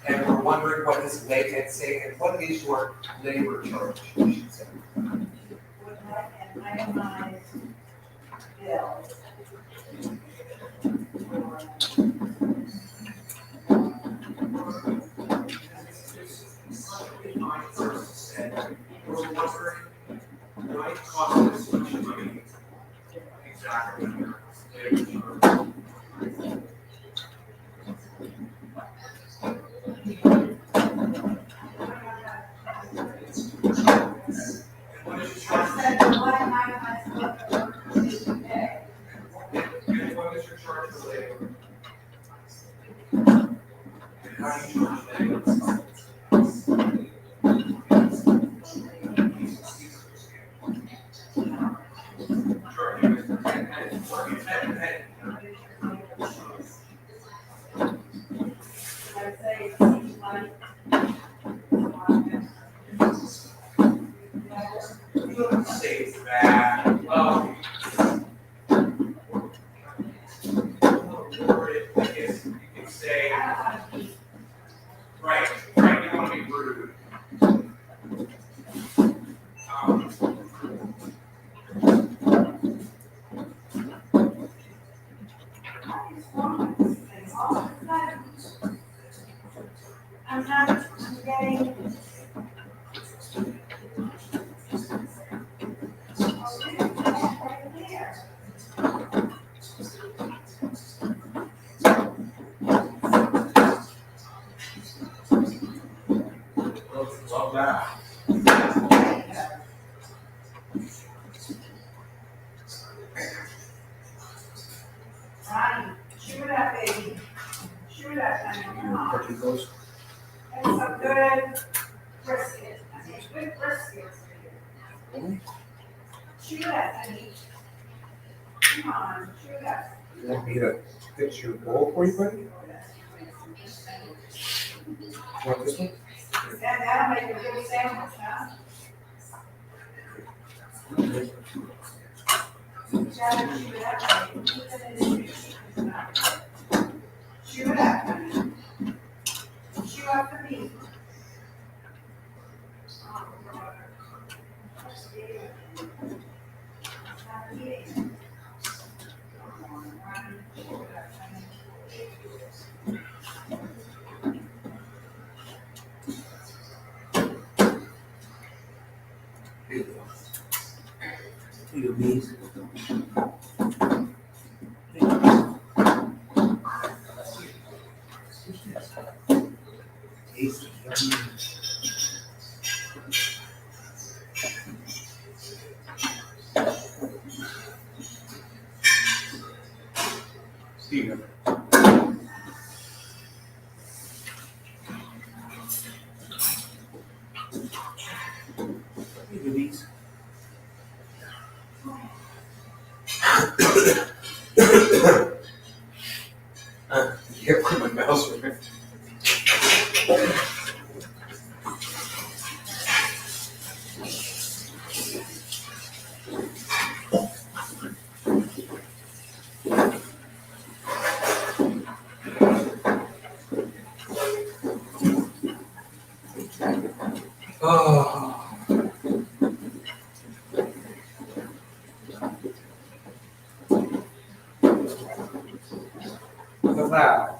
And we're wondering what this maintenance say, and what is your labor charge? You should say. Would like an itemized bill. We're wondering why it costs this much money. Exactly. Labor charge. And what is your charge? I said, what itemized bill is to pay? And what is your charge for labor? And how do you charge labor? Sure. I'd say it seems like. You don't say that. Or I guess you could say, right, you don't want to be rude. I'm not getting. Right there. Love that. Ronnie, shoot that baby. Shoot that thing. Come on. That's some good brisket. I mean, good brisket. Shoot that thing. Come on, shoot that. You want me to fix your bowl for you, buddy? Want this one? That'll make a good sandwich, huh? Gotta shoot it up, baby. Keep it in the chicken tonight. Shoot it up, honey. Shoot up the meat. Not eating. Come on, Ronnie. Shoot it up, honey. Here you go, bees. Tasty, yummy. Steven. Here you go, bees. Yeah, where my mouse went. Oh. Look at that.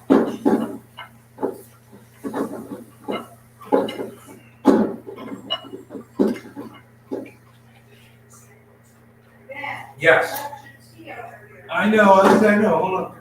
Ben, Yes. let your tea over here. I know, hold on.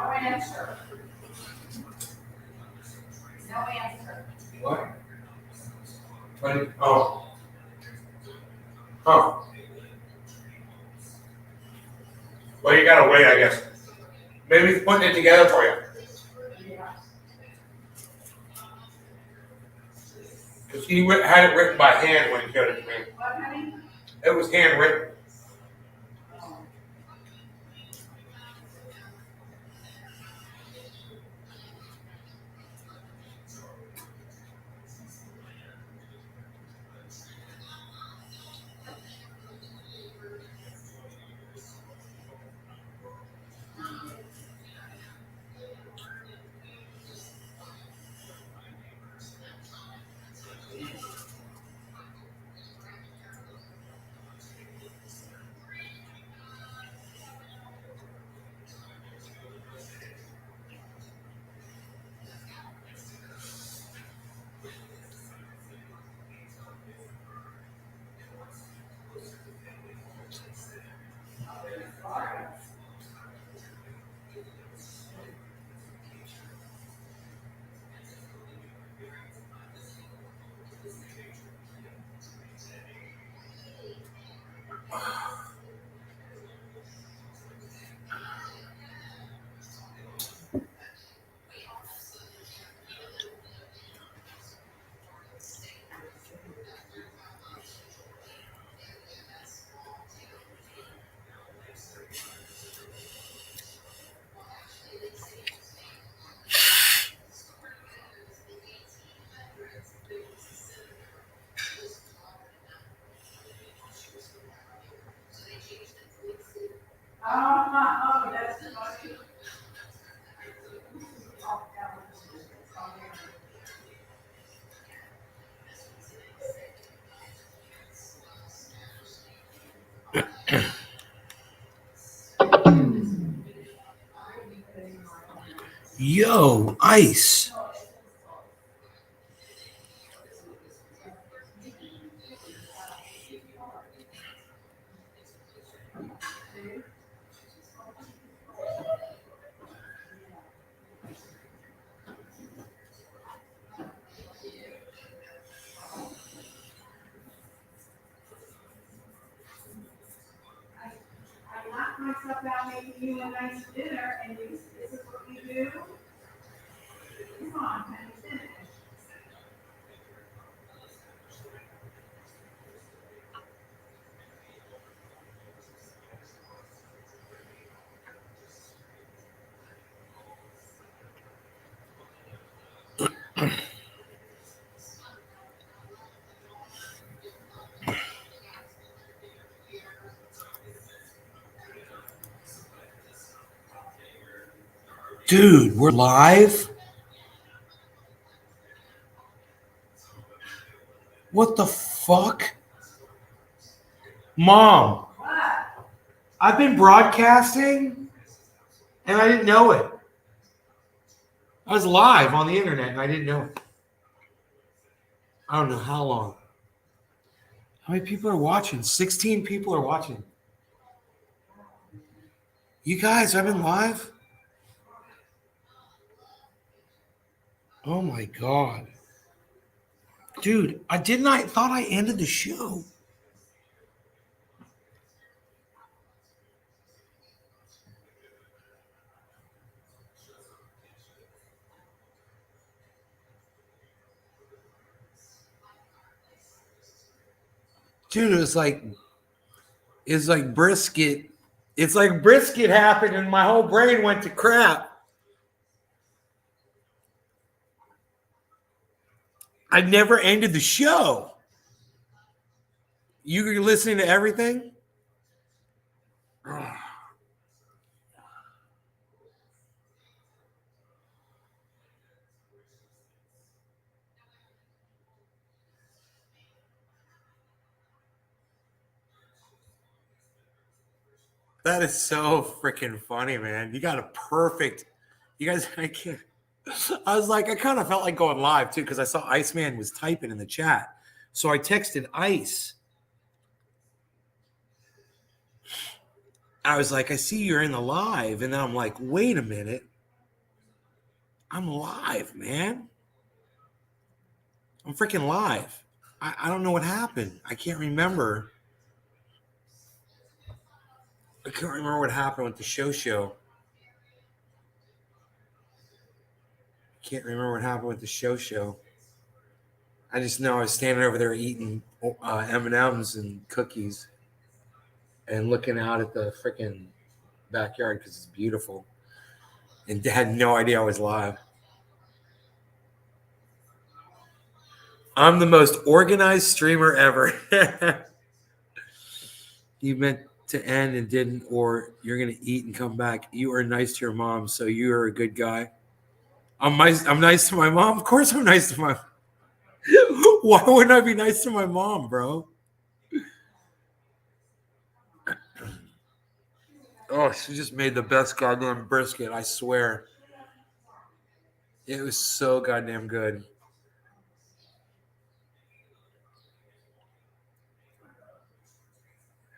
No answer. No answer. What? What? Oh. Huh. Well, you gotta wait, I guess. Maybe he's putting it together for you. Yeah. Because he had it written by hand when he showed it to me. What, honey? It was handwritten. Oh. Oh, that's funny. Oh, that was- oh, yeah. Yo, ice. I knocked myself out making you a nice dinner, and this is what you do? Come on, honey, finish. Dude, we're live? What the fuck? Mom, I've been broadcasting and I didn't know it. I was live on the internet and I didn't know it. I don't know how long. How many people are watching? 16 people are watching. You guys, I've been live? Oh my God. Dude, I thought I ended the show. Dude, it's like brisket. It's like brisket happened and my whole brain went to crap. I never ended the show. You're listening to everything? That is so freaking funny, man. You got a perfect. You guys, I can't. I was like, I kind of felt like going live too because I saw Iceman was typing in the chat. So I texted Ice. I was like, I see you're in the live. And then I'm like, wait a minute. I'm live, man. I'm freaking live. I don't know what happened. I can't remember. I can't remember what happened with the show. Can't remember what happened with the show. I just know I was standing over there eating M&Ms and cookies and looking out at the freaking backyard because it's beautiful and had no idea I was live. I'm the most organized streamer ever. You meant to end and didn't, or you're going to eat and come back. You are nice to your mom, so you are a good guy. I'm nice to my mom. Of course I'm nice to my Why wouldn't I be nice to my mom, bro? Oh, she just made the best goddamn brisket, I swear. It was so goddamn good.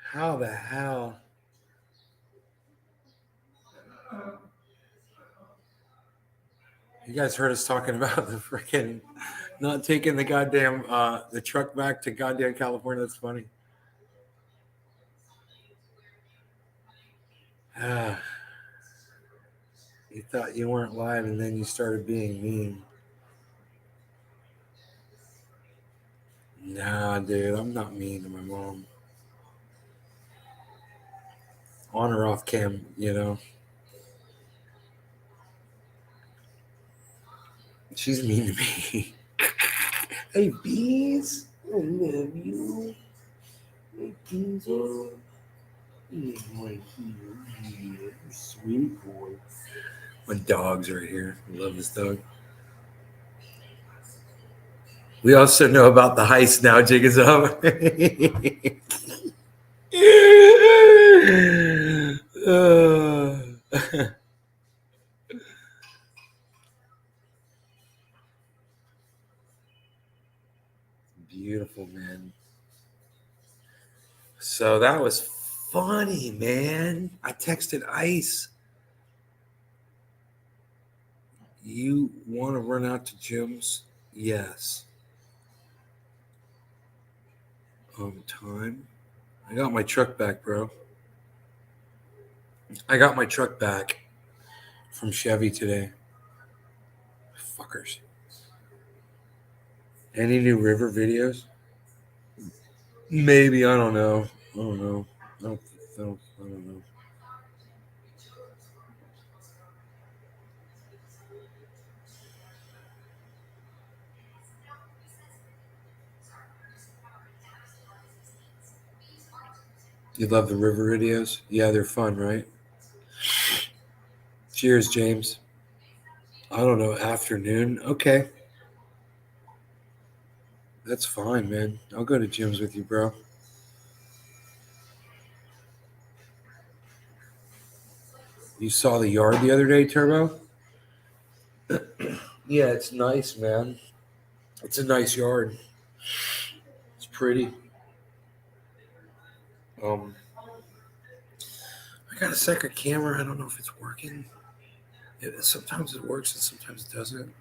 How the hell? You guys heard us talking about the freaking not taking the goddamn the truck back to goddamn California. That's funny. You thought you weren't live and then you started being mean. Nah, dude, I'm not mean to my mom. On or off cam, you know. She's mean to me. Hey, bees. I love you. Hey, Kenzo. Yeah, my hero. Yeah, sweet boy. My dog's right here. I love this dog. We also know about the heist now, Jig is up. Beautiful, man. So that was funny, man. I texted Ice. You want to run out to Jim's? Yes. Time. I got my truck back, bro. I got my truck back from Chevy today. Fuckers. Any new River videos? Maybe. I don't know. I don't know. I don't know. You love the river videos? Yeah, they're fun, right? Cheers, James. I don't know, afternoon. Okay. That's fine, man. I'll go to gyms with you, bro. You saw the yard the other day, Turbo? Yeah, it's nice, man. It's a nice yard. It's pretty. I got a second camera. I don't know if it's working. Sometimes it works and sometimes it doesn't.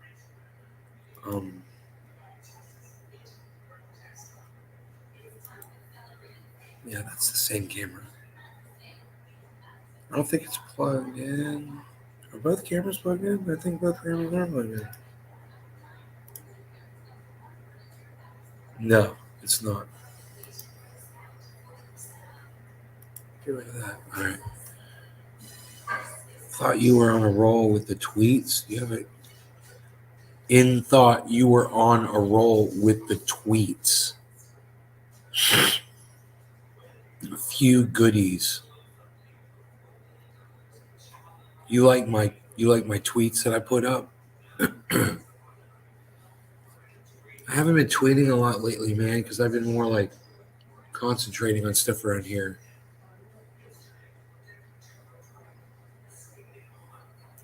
Yeah, that's the same camera. I don't think it's plugged in. Are both cameras plugged in? I think both cameras are plugged in. No, it's not. Get rid of that. All right. Thought you were on a roll with the tweets. You have it. Thought you were on a roll with the tweets. A few goodies. You like my tweets that I put up? I haven't been tweeting a lot lately, man, because I've been more like concentrating on stuff around here.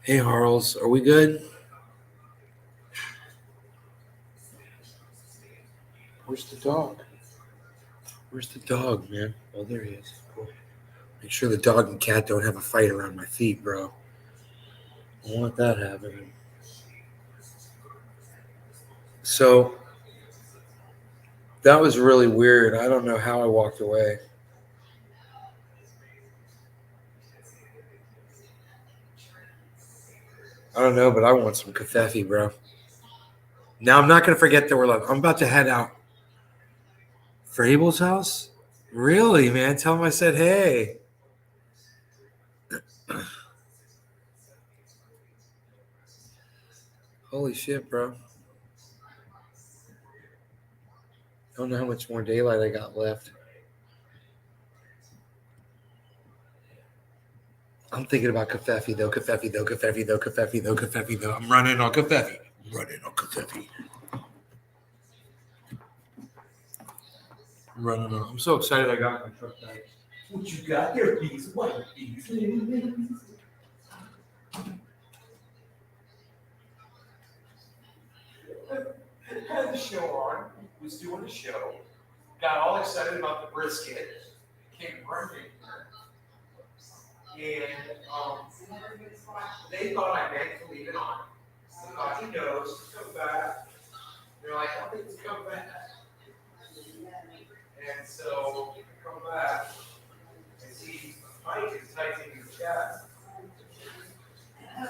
Hey, Harles, are we good? Where's the dog? Where's the dog, man? Oh, there he is. Cool. Make sure the dog and cat don't have a fight around my feet, bro. I don't want that happening. So that was really weird. I don't know how I walked away. I don't know, but I want some kafefe, bro. Now I'm not going to forget that we're live. I'm about to head out. For Abel's house? Really, man? Tell him I said hey. Holy shit, bro. I don't know how much more daylight I got left. I'm thinking about kafefe, though. Kafefe, though. Kafefe, though. Kafefe, though. Kafefe, though. I'm running on kafefe. I'm running on kafefe. I'm so excited I got my truck back. What you got there, bees? What bees? Had the show on, was doing the show, got all excited about the brisket, came running, and they thought I meant to leave it on. They thought he knows to come back. They're like, I think it's come back. And so I come back and see Mike is typing his chat. And I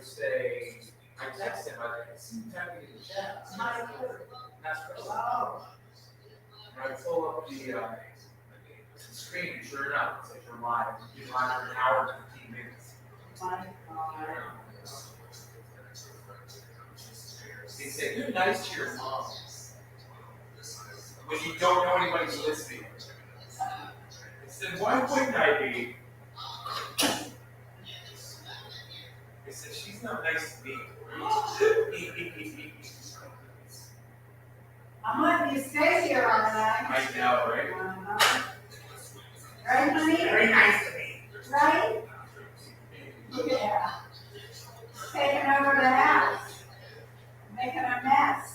say, I text him, I see him typing in the chat. That's right. And I pull up the screen, and sure enough, it's like you're live. You're live for an hour and 15 minutes. They say, you're nice to your mom. When you don't know anybody's listening. I said, why wouldn't I be? I said, she's not nice to me. I'm letting you stay here all night. I know, right? Right, honey? Very nice to me. Right? Yeah. Taking over the house. Making a mess.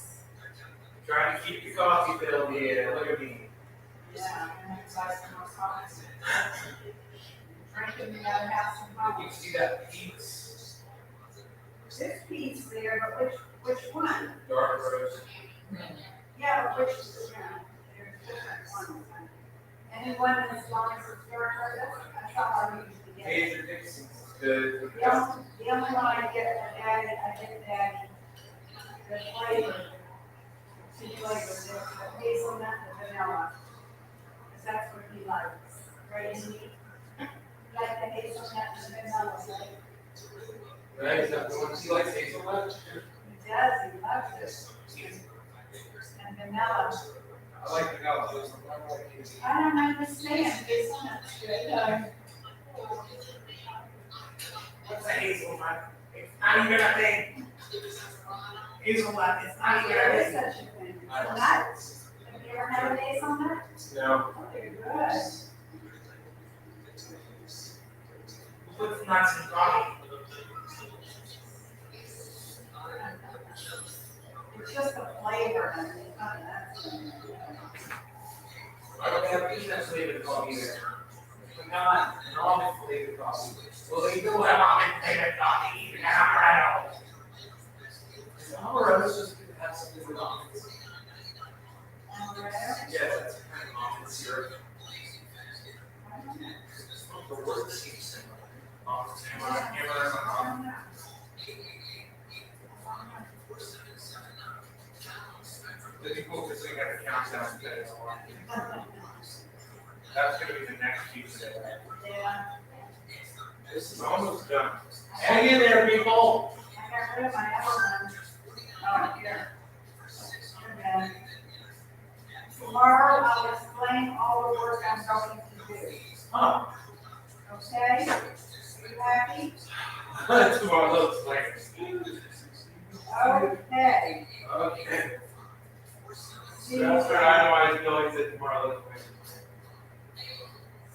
Trying to keep the coffee bill, yeah, look at me. Yeah, I'm gonna buy some more coffee. Drinking the other house some You coffee. see that piece? This piece there, but which one? Dark roast. Yeah, but which, yeah, there's different ones. Anyone as long as it's dark, that's all I usually get. Major Dixon's good. The only one I get from Daddy, I get Daddy, the flavor. Two flavors, the hazelnut and vanilla. Because that's what he likes, right? Like the hazelnut and vanilla, right? Right, is that the one he likes hazelnut? He does, he loves it. And vanilla. I like the houses. I don't understand, this one, good. What's a hazelnut? It's not even a thing. Hazelnut, it's not even a There is thing. such a thing. Nuts. Have you ever had a days on that? No. Oh, they're good. Puts nuts in coffee. It's just the flavor, and it's not that. I don't have peanut flavored coffee there. Not an almond flavored coffee. Well, they do have almond flavored coffee, even Amaretto. Amaretto's just gonna have something with almonds. Amaretto? Yeah, that's kind of almond syrup. The word seems similar. Amaretto. The people because they got to count down today. That's gonna be the next piece of it. Yeah, This is almost done. Hang in there, people. I got rid of my other one. Oh, here. Okay. Tomorrow I'll explain all the work I'm going to do. Huh. Okay? You happy? That's what it looks like. Okay. Okay. See you That's what then. I know I feel like that tomorrow looks like.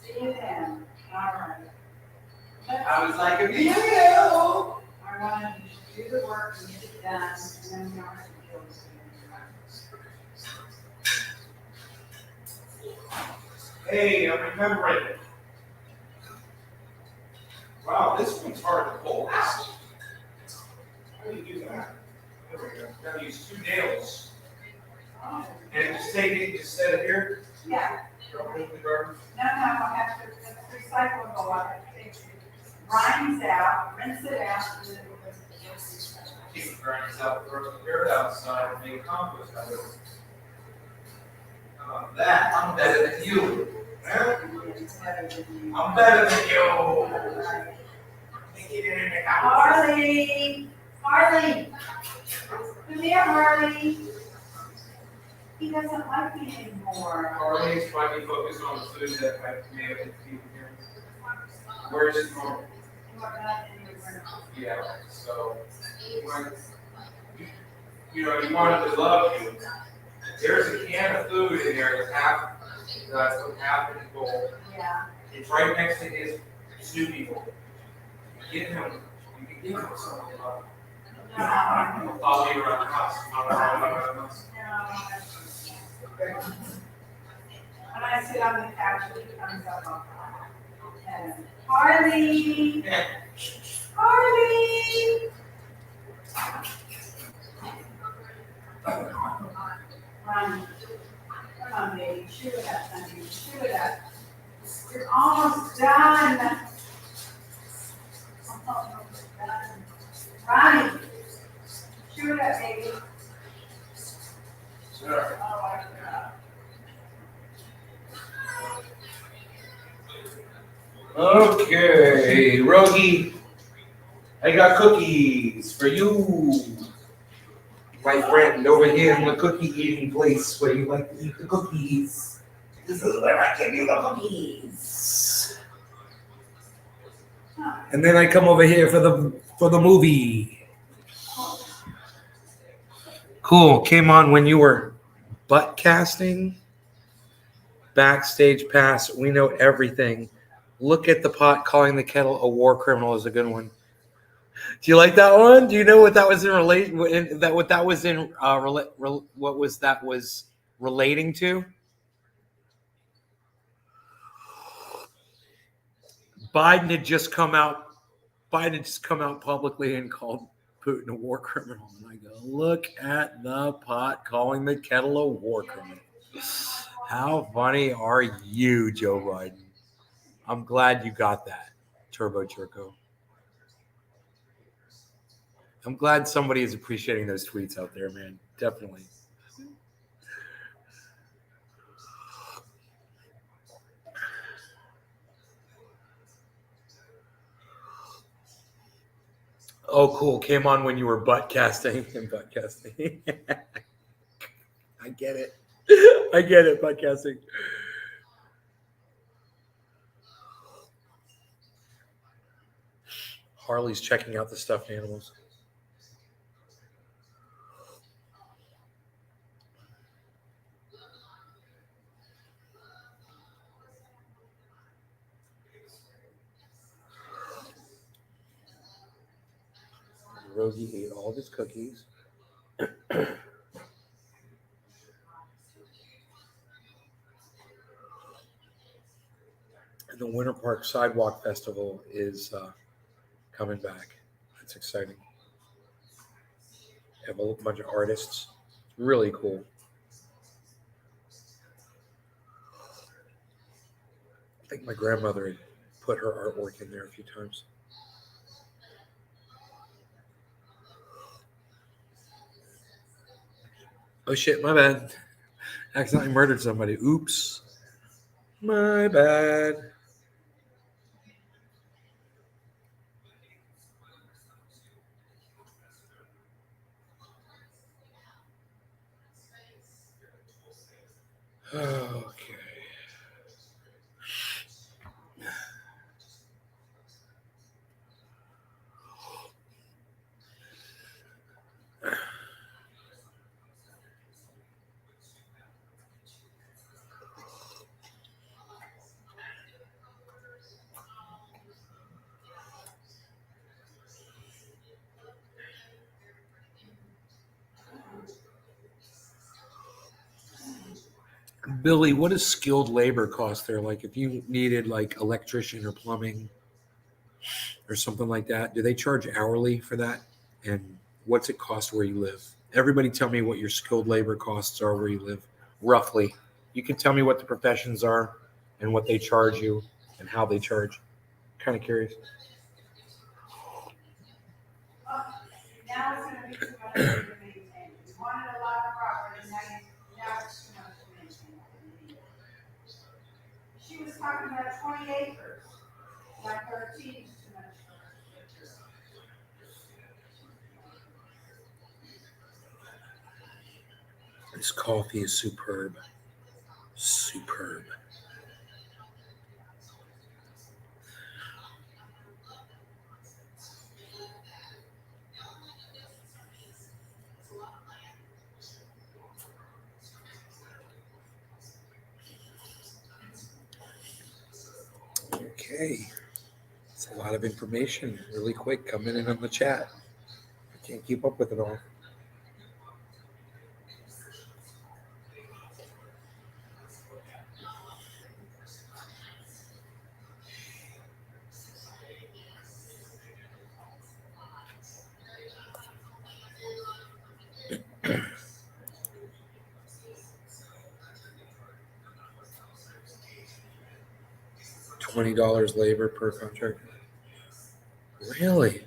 See you then. All right. I was like, a video. I want you to do the work and get it done, and then we don't have to deal with it. Hey, I'm remembering. Wow, this one's hard to pull. How do you do that? There we go. Gotta use 2 nails. Oh, And just take it, just set it here. yeah. Throw it in the garbage. No, I have to, it's recyclable, I have to take it, grinds out, rinse it out, and then Keep the grinds out, throw the dirt outside, and make compost out of it. How about that? I'm better than you. Huh? it's better than you. I'm better than you. Make it in the house. Harley, Harley, come here, Harley. He doesn't like me anymore. Harley's might be focused on the food that I made with people here. Where's it from? You are not in your room. Yeah, so, when, you know, you want him to love you. There's a can of food in there that's half in the bowl. Yeah. It's right next to his Snoopy bowl. You can give him some love. No, I'll follow you around the house. I'll follow you around the house. no. When I sit on the couch, he comes up. And, Harley, Yeah. Harley. Run. Come on, baby, chew it up, honey, chew it up. You're almost done. Almost done. Ronnie, chew it up, baby. Sure. Oh, I forgot. Okay, Rogie, I got cookies for you. My friend over here in the cookie eating place where you like to eat the cookies. This is where I give you the cookies. And then I come over here for the movie. Cool. Came on when you were butt casting. Backstage pass. We know everything. Look at the pot calling the kettle a war criminal is a good one. Do you like that one? Do you know what that was in relation? What that was in what was that was relating to? Biden had just come out publicly and called Putin a war criminal. And I go, look at the pot calling the kettle a war criminal. How funny are you, Joe Biden? I'm glad you got that, Turbo Churko. I'm glad somebody is appreciating those tweets out there, man. Definitely. Oh, cool. Came on when you were butt casting and butt casting. I get it. I get it, podcasting. Harley's checking out the stuffed animals. Rosie ate all of his cookies. And the Winter Park Sidewalk Festival is coming back. That's exciting. Have a bunch of artists. Really cool. I think my grandmother had put her artwork in there a few times. Oh shit, my bad. Accidentally murdered somebody. Oops. My bad. Okay. Billy, what does skilled labor cost there? Like if you needed like electrician or plumbing or something like that, do they charge hourly for that? And what's it cost where you live? Everybody tell me what your skilled labor costs are where you live, roughly. You can tell me what the professions are and what they charge you and how they charge. Kind of curious. Now it's gonna be too much for you to maintain. You wanted a lot of property, now it's too much to maintain. She was talking about 20 acres, like 13 is too much. This coffee is superb. Superb. Okay. It's a lot of information really quick coming in on the chat. I can't keep up with it all. $20 labor per contract. Really?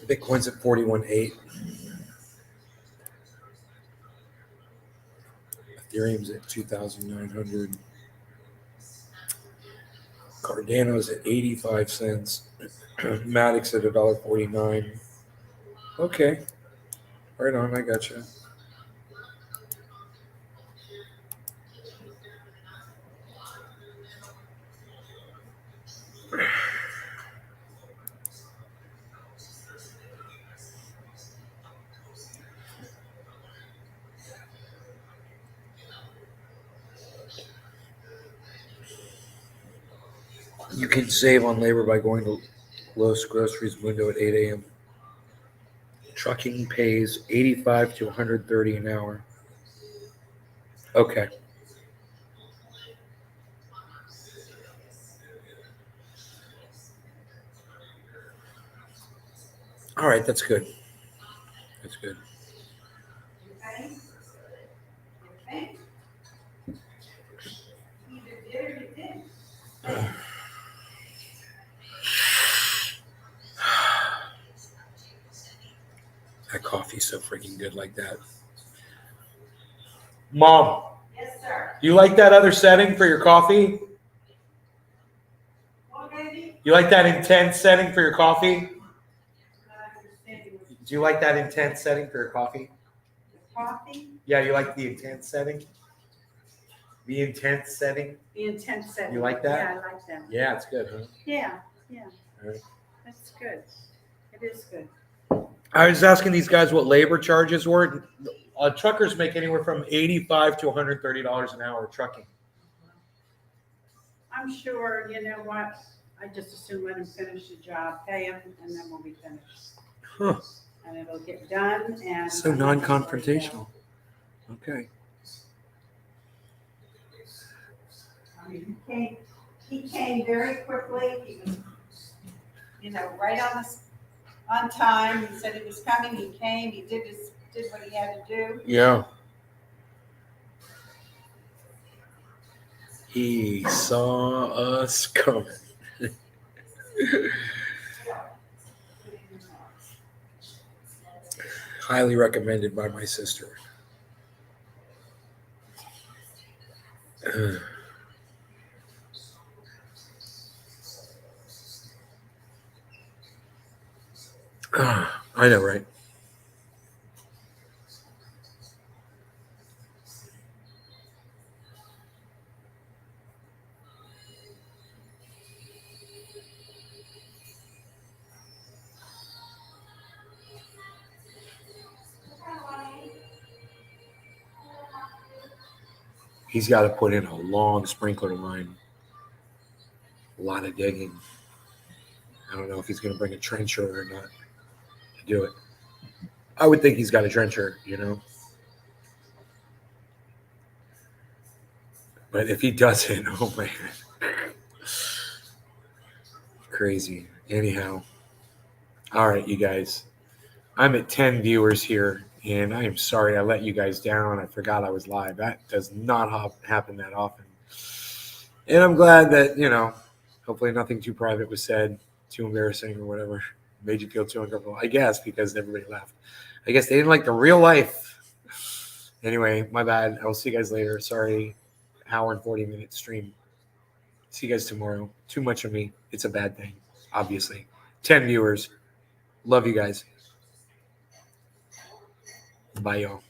Bitcoin's at 41.8. Ethereum's at 2,900. Cardano's at 85 cents. Matic's at $1.49. Okay. Right on, I gotcha. You can save on labor by going to Los Groceries window at 8 a.m. Trucking pays 85 to 130 an hour. Okay. All right, that's good. That's good. Okay? Okay? Either did or you didn't. That coffee's so freaking good like that. Mom, Yes, sir. you like that other setting for your coffee? What, baby? You like that intense setting for your coffee? Not understanding what Do you like that intense setting for your coffee? coffee, Yeah, you like the intense setting? The intense setting? the intense setting. You like that? Yeah, I like that. Yeah, it's good, huh? Yeah. All right. That's good. It is good. I was asking these guys what labor charges were. Truckers make anywhere from $85 to $130 an hour trucking. I'm sure, you know what, I just assume let him finish the job, pay him, and then we'll be finished. Huh. And it'll get done and. So non-confrontational. Okay. I mean, he came very quickly, he was, you know, right on time, he said he was coming, he came, he did what he had to do. Yeah. He saw us coming. Highly recommended by my sister. I know, right? He's got to put in a long sprinkler line. A lot of digging. I don't know if he's going to bring a trencher or not to do it. I would think he's got a trencher, you know. But if he doesn't, oh man. Crazy. Anyhow. All right, you guys. I'm at 10 viewers here, and I am sorry I let you guys down. I forgot I was live. That does not happen that often. And I'm glad that, you know, hopefully nothing too private was said, too embarrassing or whatever. Made you feel too uncomfortable, I guess, because everybody laughed. I guess they didn't like the real life. Anyway, my bad. I will see you guys later. Sorry, hour and 40-minute stream. See you guys tomorrow. Too much of me. It's a bad thing, obviously. 10 viewers. Love you guys. Bye, y'all.